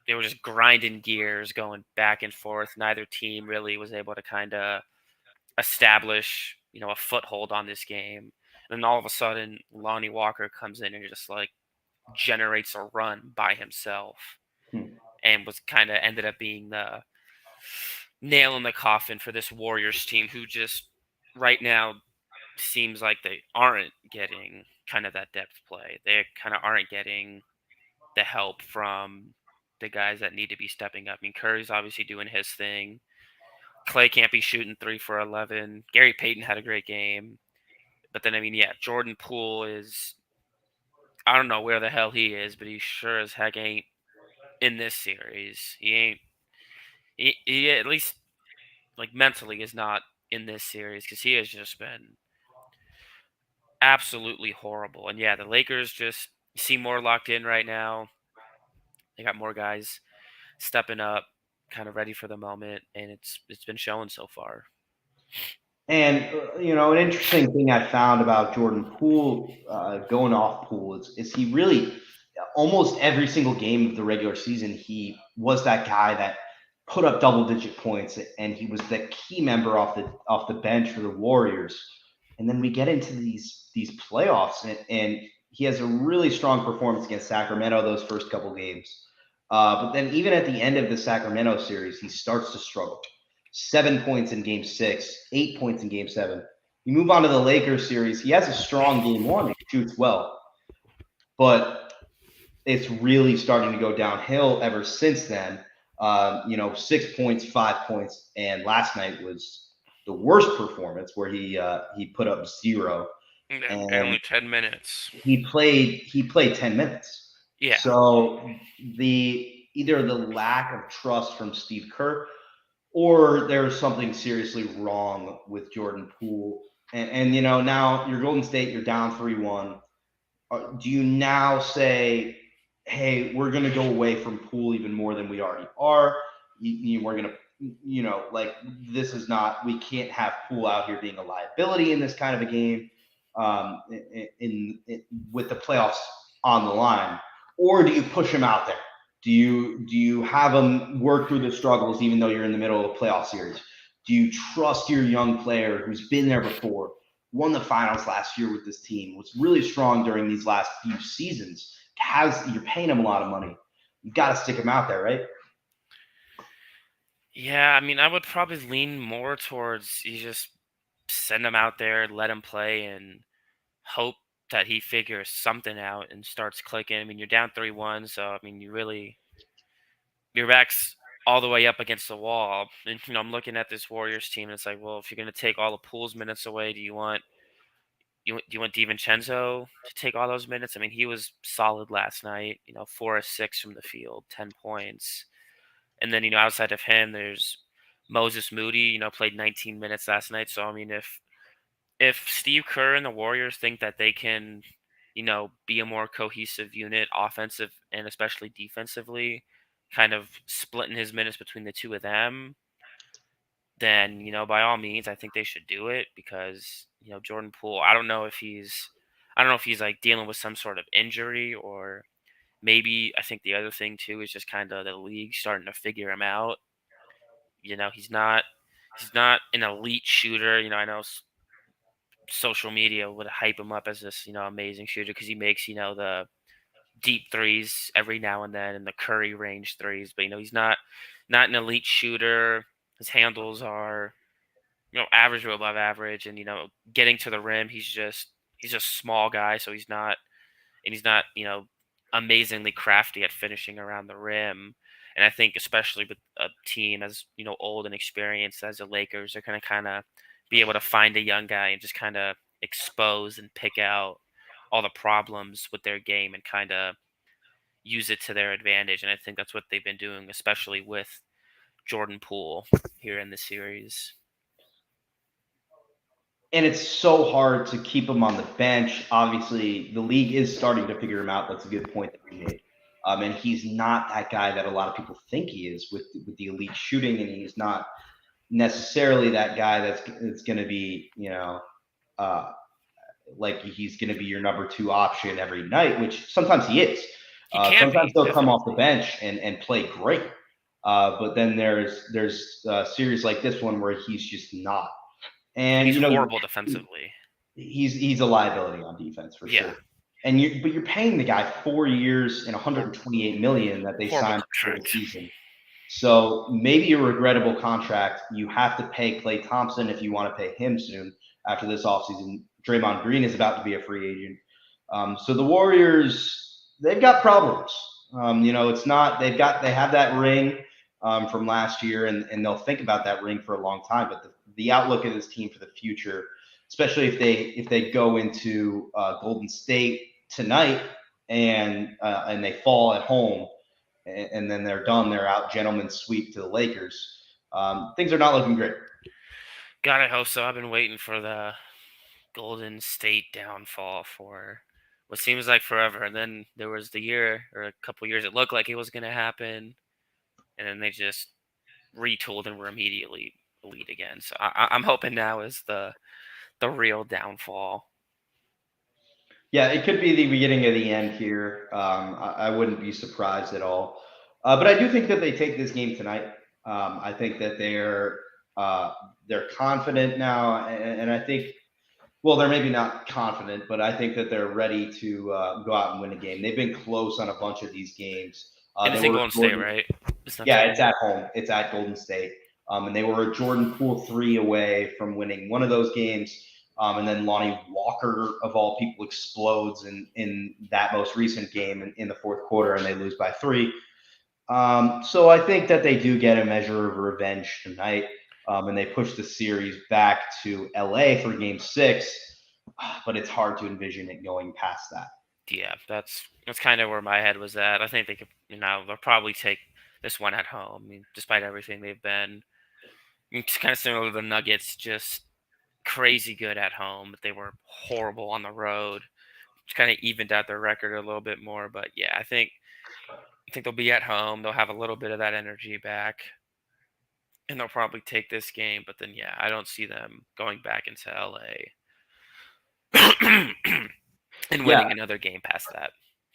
they were just grinding gears going back and forth. Neither team really was able to kind of establish, a foothold on this game. And then all of a sudden, Lonnie Walker comes in and just like generates a run by himself Hmm. and was kind of ended up being the nail in the coffin for this Warriors team who just right now seems like they aren't getting kind of that depth play. They kind of aren't getting the help from the guys that need to be stepping up. I mean, Curry's obviously doing his thing. Clay can't be shooting 3 for 11. Gary Payton had a great game. But then, I mean, yeah, Jordan Poole is, I don't know where the hell he is, but he sure as heck ain't in this series. He ain't, he at least, like, mentally is not in this series because he has just been absolutely horrible. And yeah, the Lakers just seem more locked in right now. They got more guys stepping up, kind of ready for the moment, and it's been showing so far. And an interesting thing I found about Jordan Poole going off Poole is he really almost every single game of the regular season he was that guy that put up double digit points, and he was the key member off the bench for the Warriors. And then we get into these playoffs, and he has a really strong performance against Sacramento those first couple games. But then even at the end of the Sacramento series, he starts to struggle. 7 points in game six, 8 points in game seven. You move on to the Lakers series. He has a strong game one. He shoots well, but it's really starting to go downhill ever since then. 6 points, 5 points, and last night was the worst performance where he put up zero, And and only 10 minutes. he played 10 minutes. Yeah. So either the lack of trust from Steve Kerr or there's something seriously wrong with Jordan Poole. And now you're Golden State, you're down 3-1. Do you now say, hey, we're going to go away from Poole even more than we already are? We're going to, like, this is not, we can't have Poole out here being a liability in this kind of a game, with the playoffs on the line. Or do you push him out there? Do you have him work through the struggles even though you're in the middle of a playoff series? Do you trust your young player who's been there before, won the finals last year with this team, was really strong during these last few seasons? You're paying him a lot of money. You got to stick him out there, right? Yeah, I mean, I would probably lean more towards you just send him out there, let him play, and hope that he figures something out and starts clicking. I mean, you're down 3-1, so I mean, your back's all the way up against the wall. And I'm looking at this Warriors team, and it's like, well, if you're gonna take all the Pools minutes away, do you want DiVincenzo to take all those minutes? I mean, he was solid last night. 4 of 6 from the field, 10 points. And then, outside of him, there's Moses Moody, played 19 minutes last night. So, I mean, if Steve Kerr and the Warriors think that they can, be a more cohesive unit, offensive and especially defensively, kind of splitting his minutes between the two of them, then, by all means, I think they should do it because, Jordan Poole, I don't know if he's like dealing with some sort of injury or maybe I think the other thing too is just kind of the league starting to figure him out. He's not an elite shooter. I know social media would hype him up as this, amazing shooter because he makes, the deep threes every now and then and the Curry range threes. But he's not an elite shooter. His handles are, average or above average, and getting to the rim, he's just small guy, so he's not amazingly crafty at finishing around the rim. And I think especially with a team as old and experienced as the Lakers, they're going to kind of be able to find a young guy and just kind of expose and pick out all the problems with their game and kind of use it to their advantage. And I think that's what they've been doing, especially with Jordan Poole here in the series. And it's so hard to keep him on the bench. Obviously, the league is starting to figure him out. That's a good point that we made. And he's not that guy that a lot of people think he is with the elite shooting, and he's not necessarily that guy that's going to be, uh, like he's going to be your number two option every night, which sometimes he is. He can Sometimes be, he'll come off the definitely. bench and play great. But then there's series like this one where he's just not. And And he's horrible defensively. he's a liability on defense for Yeah. sure. And you're paying the guy 4 years and 128 million that they Horrible signed for the contract. season. So maybe a regrettable contract. You have to pay Klay Thompson if you want to pay him soon after this offseason. Draymond Green is about to be a free agent. So the Warriors, they've got problems. It's not they have that ring from last year, and they'll think about that ring for a long time. But the outlook of this team for the future, especially if they go into Golden State tonight and they fall at home, and then they're done. They're out, gentlemen sweep to the Lakers. Things are not looking great. God, I hope so. I've been waiting for the Golden State downfall for what seems like forever. And then there was the year or a couple years it looked like it was going to happen. And then they just retooled and were immediately elite again. So I'm hoping now is the real downfall. Yeah, it could be the beginning of the end here. I wouldn't be surprised at all. But I do think that they take this game tonight. I think that they're confident now, and I think, well, they're maybe not confident, but I think that they're ready to go out and win a game. They've been close on a bunch of these games. And They it's in were Golden State, Jordan, right? It's not yeah, tonight. it's at home. It's at Golden State, and they were a Jordan Poole three away from winning one of those games. And then Lonnie Walker, of all people, explodes in that most recent game in the fourth quarter, and they lose by three. So I think that they do get a measure of revenge tonight, and they push the series back to LA for Game 6. But it's hard to envision it going past that. Yeah, that's kind of where my head was at. I think they could, they'll probably take this one at home. I mean, despite everything they've been, it's kind of similar to the Nuggets, just crazy good at home, but they were horrible on the road. It's kind of evened out their record a little bit more. But yeah, I think they'll be at home. They'll have a little bit of that energy back, and they'll probably take this game. But then yeah, I don't see them going back into LA and Yeah, winning another game past that.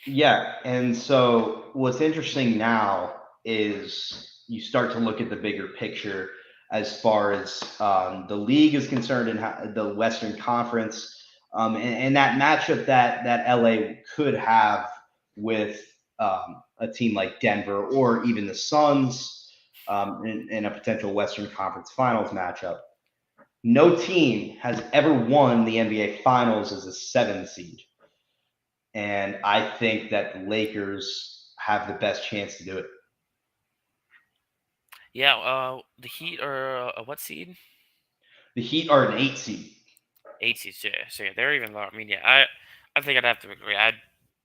yeah. And so what's interesting now is you start to look at the bigger picture as far as the league is concerned and the Western Conference, and that matchup that LA could have with a team like Denver or even the Suns in a potential Western Conference Finals matchup. No team has ever won the NBA Finals as a 7 seed. And I think that the Lakers have the best chance to do it. Yeah, the Heat are what seed? The Heat are an 8 seed. 8 seed. So yeah, they're even lower. I mean, yeah, I think I'd have to agree. I'd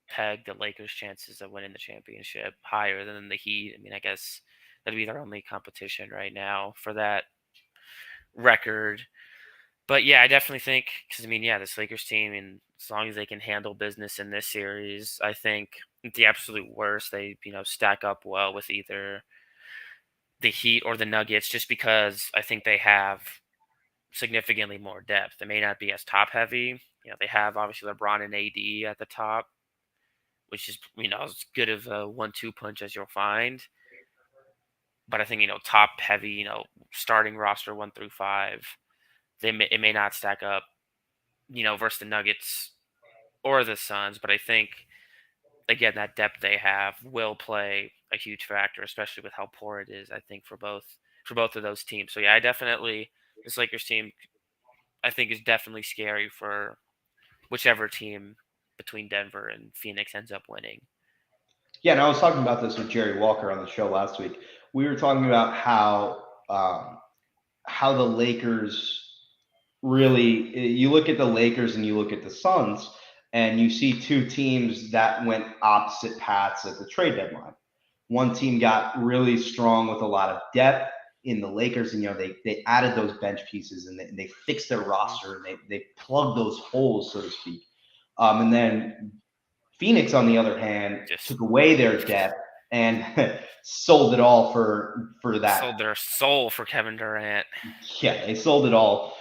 peg the Lakers' chances of winning the championship higher than the Heat. I mean, I guess that'd be their only competition right now for that record. But yeah, I definitely think because I mean, yeah, this Lakers team, and as long as they can handle business in this series, I think at the absolute worst they stack up well with either the Heat or the Nuggets, just because I think they have significantly more depth. They may not be as top heavy. They have obviously LeBron and AD at the top, which is as good of a 1-2 punch as you'll find. But I think top heavy, starting roster 1 through 5, it may not stack up, versus the Nuggets or the Suns. But I think again that depth they have will play a huge factor, especially with how poor it is. I think for both of those teams. So yeah, I definitely this Lakers team I think is definitely scary for whichever team between Denver and Phoenix ends up winning. Yeah, and I was talking about this with Jerry Walker on the show last week. We were talking about how the Lakers really, you look at the Lakers and you look at the Suns, and you see two teams that went opposite paths at the trade deadline. One team got really strong with a lot of depth in the Lakers, and they added those bench pieces and they fixed their roster and they plugged those holes, so to speak. And then Phoenix, on the other hand, Just took away their depth and sold it all for that. sold their soul for Kevin Durant. Yeah, they sold it all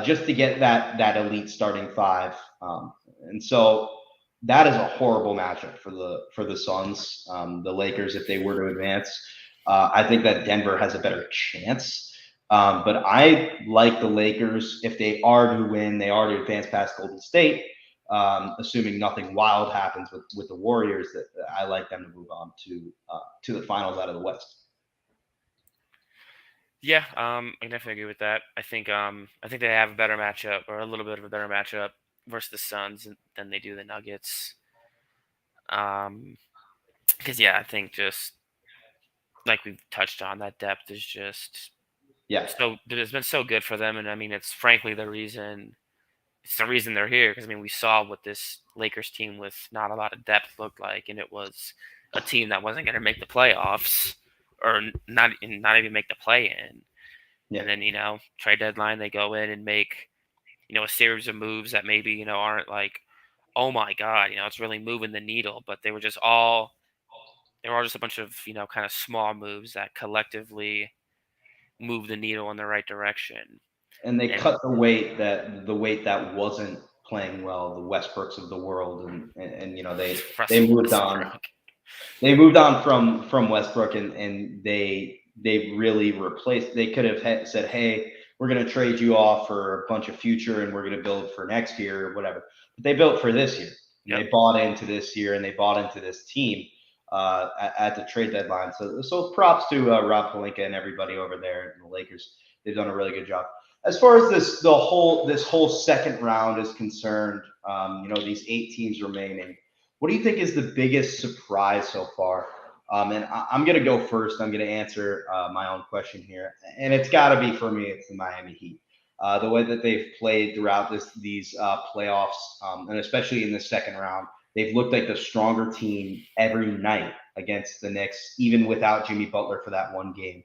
just to get that elite starting five. And so that is a horrible matchup for the Suns. The Lakers, if they were to advance, I think that Denver has a better chance. But I like the Lakers if they are to win, they are to advance past Golden State. Assuming nothing wild happens with the Warriors, that I like them to move on to the finals out of the West. Yeah, I definitely agree with that. I think they have a better matchup, or a little bit of a better matchup versus the Suns than they do the Nuggets. Because yeah, I think just like we've touched on, that depth is just Yeah, so it's been so good for them, and I mean it's frankly the reason. It's the reason they're here because I mean we saw what this Lakers team with not a lot of depth looked like, and it was a team that wasn't going to make the playoffs or not even make the play in. yeah. And then trade deadline they go in and make a series of moves that maybe aren't like, oh my god, it's really moving the needle, but they were all just a bunch of kind of small moves that collectively move the needle in the right direction. And they And cut the weight that wasn't playing well, the Westbrooks of the world, and they Russell moved on. Westbrook, They moved on from Westbrook, and they really replaced. They could have said, "Hey, we're going to trade you off for a bunch of future, and we're going to build for next year or whatever." But they built for this year, and yep. they bought into this year, and they bought into this team at the trade deadline. So props to Rob Pelinka and everybody over there in the Lakers. They've done a really good job. As far as this whole second round is concerned, these 8 teams remaining. What do you think is the biggest surprise so far? And I'm going to go first. I'm going to answer my own question here, and it's got to be for me. It's the Miami Heat. The way that they've played throughout these playoffs, and especially in the second round, they've looked like the stronger team every night against the Knicks, even without Jimmy Butler for that one game.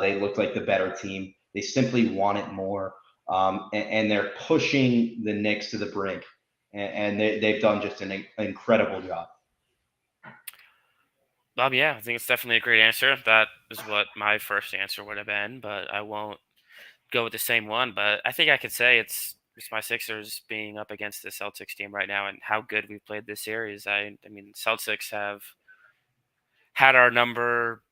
They looked like the better team. They simply want it more, and they're pushing the Knicks to the brink, and they've done just an incredible job. Yeah, I think it's definitely a great answer. That is what my first answer would have been, but I won't go with the same one. But I think I could say it's my Sixers being up against the Celtics team right now and how good we've played this series. I mean, Celtics have had our number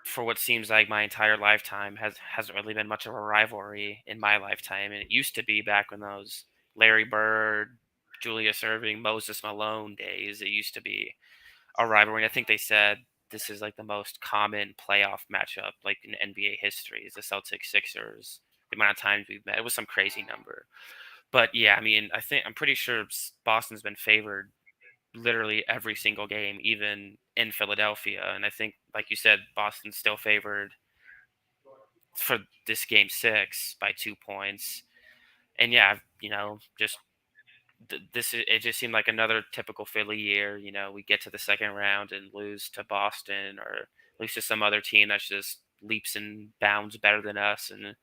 for what seems like my entire lifetime. Hasn't really been much of a rivalry in my lifetime, and it used to be back when those Larry Bird, Julius Erving, Moses Malone days. It used to be a rivalry. And I think they said this is like the most common playoff matchup like in NBA history is the Celtics Sixers. The amount of times we've met, it was some crazy number. But yeah, I mean, I'm pretty sure Boston's been favored literally every single game, even in Philadelphia. And I think, like you said, Boston's still favored for this game 6 by 2 points. And yeah, just it just seemed like another typical Philly year. We get to the second round and lose to Boston or lose to some other team that's just leaps and bounds better than us, and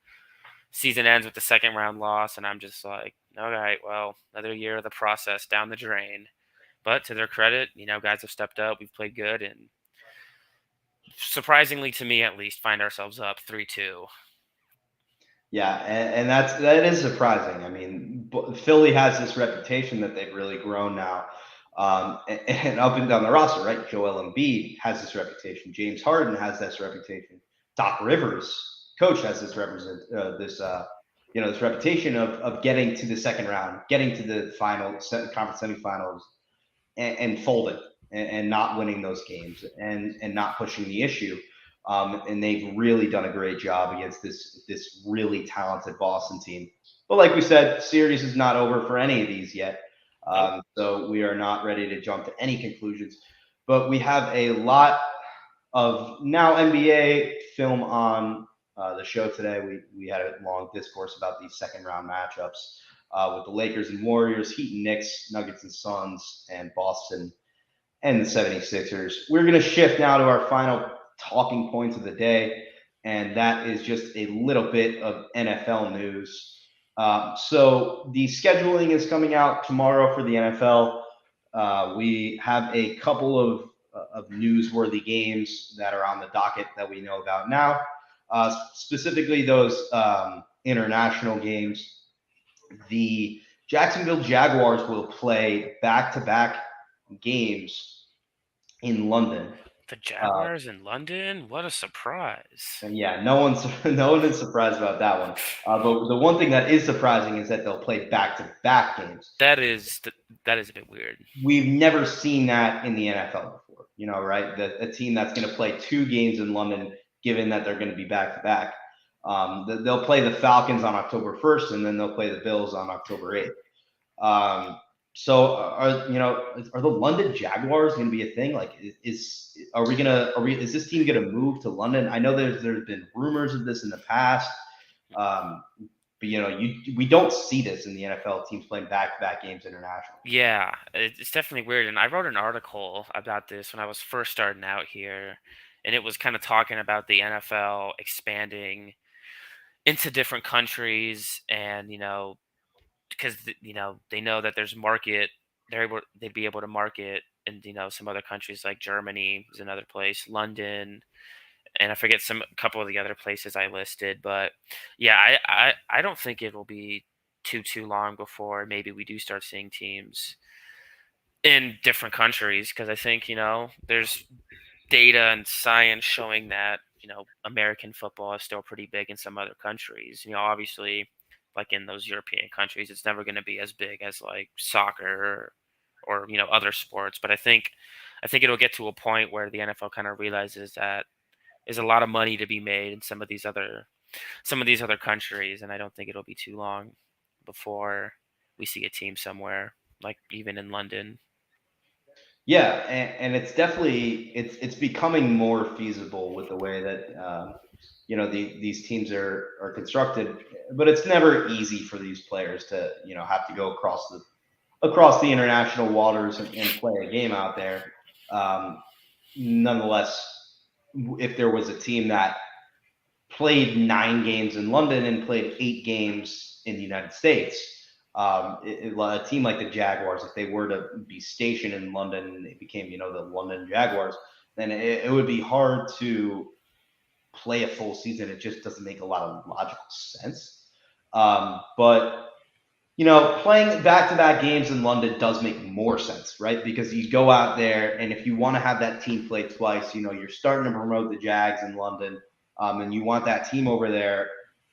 season ends with the second round loss, and I'm just like, all right, well, another year of the process down the drain. But to their credit, guys have stepped up. We've played good, and surprisingly to me at least, find ourselves up 3-2. Yeah, and that is surprising. I mean, Philly has this reputation that they've really grown now, and up and down the roster, right? Joel Embiid has this reputation. James Harden has this reputation. Doc Rivers, coach, has this reputation of getting to the second round, getting to the conference semifinals, and folding and not winning those games and not pushing the issue. And they've really done a great job against this really talented Boston team. But like we said, series is not over for any of these yet. Nope. So we are not ready to jump to any conclusions. but we have a lot of now NBA film on the show today. We had a long discourse about these second round matchups with the Lakers and Warriors, Heat and Knicks, Nuggets and Suns, and Boston and the 76ers. We're going to shift now to our final talking points of the day, and that is just a little bit of NFL news. So the scheduling is coming out tomorrow for the NFL. We have a couple of newsworthy games that are on the docket that we know about now, specifically those international games. The Jacksonville Jaguars will play back to back games in London. The Uh, Jaguars in London? What a surprise. and yeah, no one is surprised about that one. But the one thing that is surprising is that they'll play back to back games. That is a bit weird. We've never seen that in the NFL before. You know, right? A team that's going to play two games in London, given that they're going to be back to back. They'll play the Falcons on October 1st, and then they'll play the Bills on October 8th. Um, so are the London Jaguars going to be a thing? Like, is this team going to move to London? I know there's been rumors of this in the past, but we don't see this in the NFL, teams playing back-to-back games internationally. Yeah, it's definitely weird. And I wrote an article about this when I was first starting out here, and it was kind of talking about the NFL expanding into different countries, and because they know that there's market, they'd be able to market in some other countries like Germany is another place, London, and I forget a couple of the other places I listed. But yeah, I don't think it will be too long before maybe we do start seeing teams in different countries, because I think there's data and science showing that American football is still pretty big in some other countries. Obviously, like in those European countries, it's never going to be as big as like soccer or other sports. But I think it'll get to a point where the NFL kind of realizes that there's a lot of money to be made in some of these other countries, and I don't think it'll be too long before we see a team somewhere, like even in London. Yeah, and it's definitely it's becoming more feasible with the way that these teams are constructed, but it's never easy for these players to have to go across the international waters and play a game out there. Um, Nonetheless, if there was a team that played 9 games in London and played 8 games in the United States. A team like the Jaguars, if they were to be stationed in London and they became, the London Jaguars, then it would be hard to play a full season. It just doesn't make a lot of logical sense. But playing back-to-back games in London does make more sense, right? Because you go out there, and if you want to have that team play twice, you're starting to promote the Jags in London, and you want that team over there,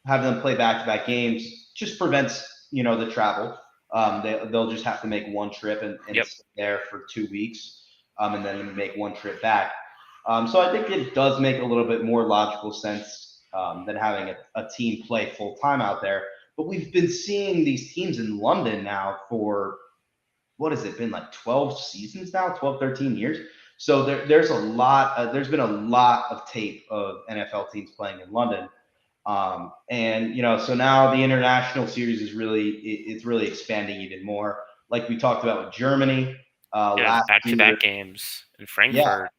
having them play back-to-back games just prevents, the travel. They'll just have to make one trip and Yep. stay there for 2 weeks, and then make one trip back. So I think it does make a little bit more logical sense than having a team play full time out there. But we've been seeing these teams in London now for what has it been, like 12 seasons now, 12, 13 years. So there's been a lot of tape of NFL teams playing in London. And so now the international series it's really expanding even more. Like we talked about with Germany Yeah, last year. back-to-back games in Yeah, Frankfurt.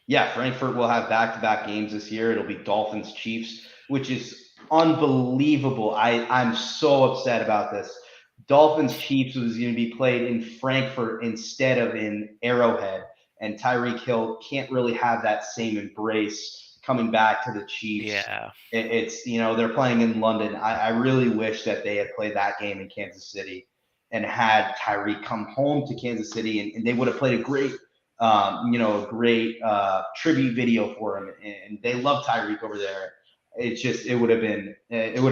yeah, Frankfurt will have back-to-back games this year. It'll be Dolphins Chiefs, which is unbelievable. I'm so upset about this. Dolphins Chiefs was going to be played in Frankfurt instead of in Arrowhead, and Tyreek Hill can't really have that same embrace coming back to the Chiefs. Yeah. It's they're playing in London. I really wish that they had played that game in Kansas City and had Tyreek come home to Kansas City, and they would have played a great tribute video for him, and they love Tyreek over there. It would have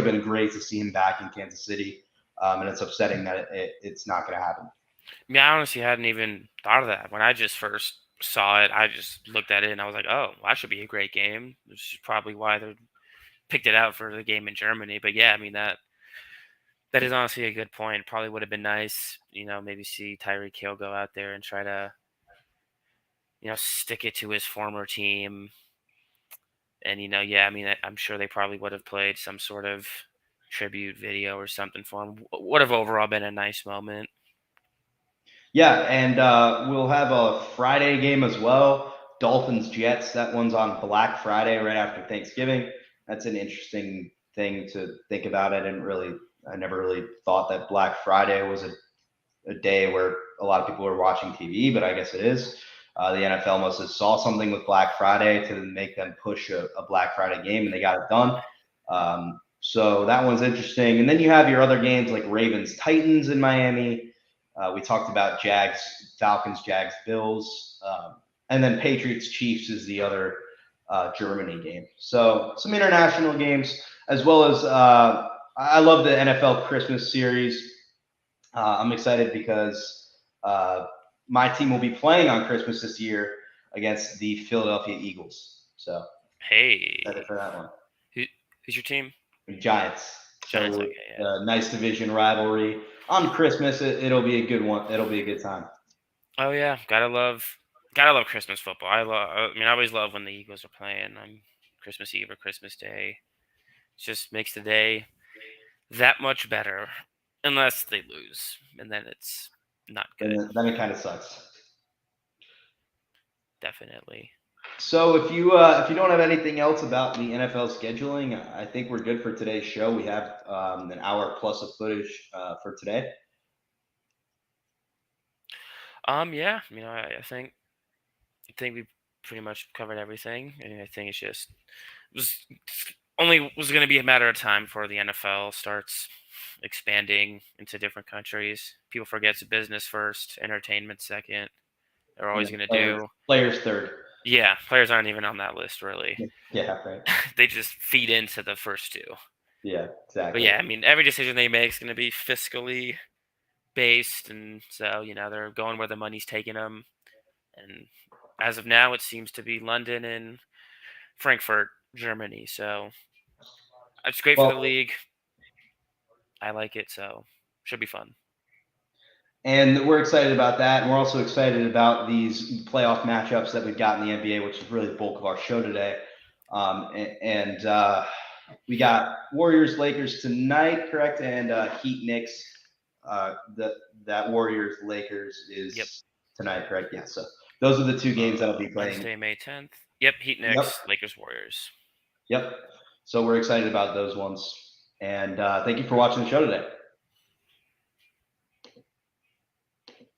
been great to see him back in Kansas City, and it's upsetting that it's not going to happen. I mean, I honestly hadn't even thought of that. When I just first saw it, I just looked at it and I was like, oh, well, that should be a great game. Which is probably why they picked it out for the game in Germany. But yeah, I mean, that is honestly a good point. Probably would have been nice, maybe see Tyreek Hill go out there and try to stick it to his former team. And yeah, I mean, I'm sure they probably would have played some sort of tribute video or something for him. Would have overall been a nice moment. Yeah, and we'll have a Friday game as well. Dolphins Jets. That one's on Black Friday, right after Thanksgiving. That's an interesting thing to think about. I never really thought that Black Friday was a day where a lot of people are watching TV, but I guess it is. The NFL must have saw something with Black Friday to make them push a Black Friday game, and they got it done. So that one's interesting. And then you have your other games like Ravens Titans in Miami. We talked about Jags Falcons, Jags Bills, and then Patriots Chiefs is the other Germany game. So some international games, as well as I love the NFL Christmas series. I'm excited because my team will be playing on Christmas this year against the Philadelphia Eagles. So excited Hey, for that one. who's your team? Giants. Giants. So Okay, yeah. nice division rivalry on Christmas. It'll be a good one. It'll be a good time. Oh yeah, gotta love Christmas football. I mean, I always love when the Eagles are playing on Christmas Eve or Christmas Day. It just makes the day that much better, unless they lose, and then it's not good. Then it kind of sucks. Definitely. So if you don't have anything else about the NFL scheduling, I think we're good for today's show. We have an hour plus of footage for today. Yeah. I think we pretty much covered everything, and I think was was going to be a matter of time before the NFL starts expanding into different countries. People forget it's business first, entertainment second. They're And always then going to do. players third. Yeah, players aren't even on that list really. Yeah, right. They just feed into the first two. Yeah, But exactly. yeah, I mean, every decision they make is going to be fiscally based, and so they're going where the money's taking them. And as of now, it seems to be London and Frankfurt, Germany. So it's great for the Well, league. I like it, so should be fun. and we're excited about that. And we're also excited about these playoff matchups that we've got in the NBA, which is really the bulk of our show today. We got Warriors Lakers tonight, correct? And Heat Knicks. That Warriors Lakers is tonight, correct? Yeah. So those are the two games that'll be playing. Wednesday, May 10th. Yep, Heat Knicks, Lakers Warriors. Yep. So we're excited about those ones. And thank you for watching the show today.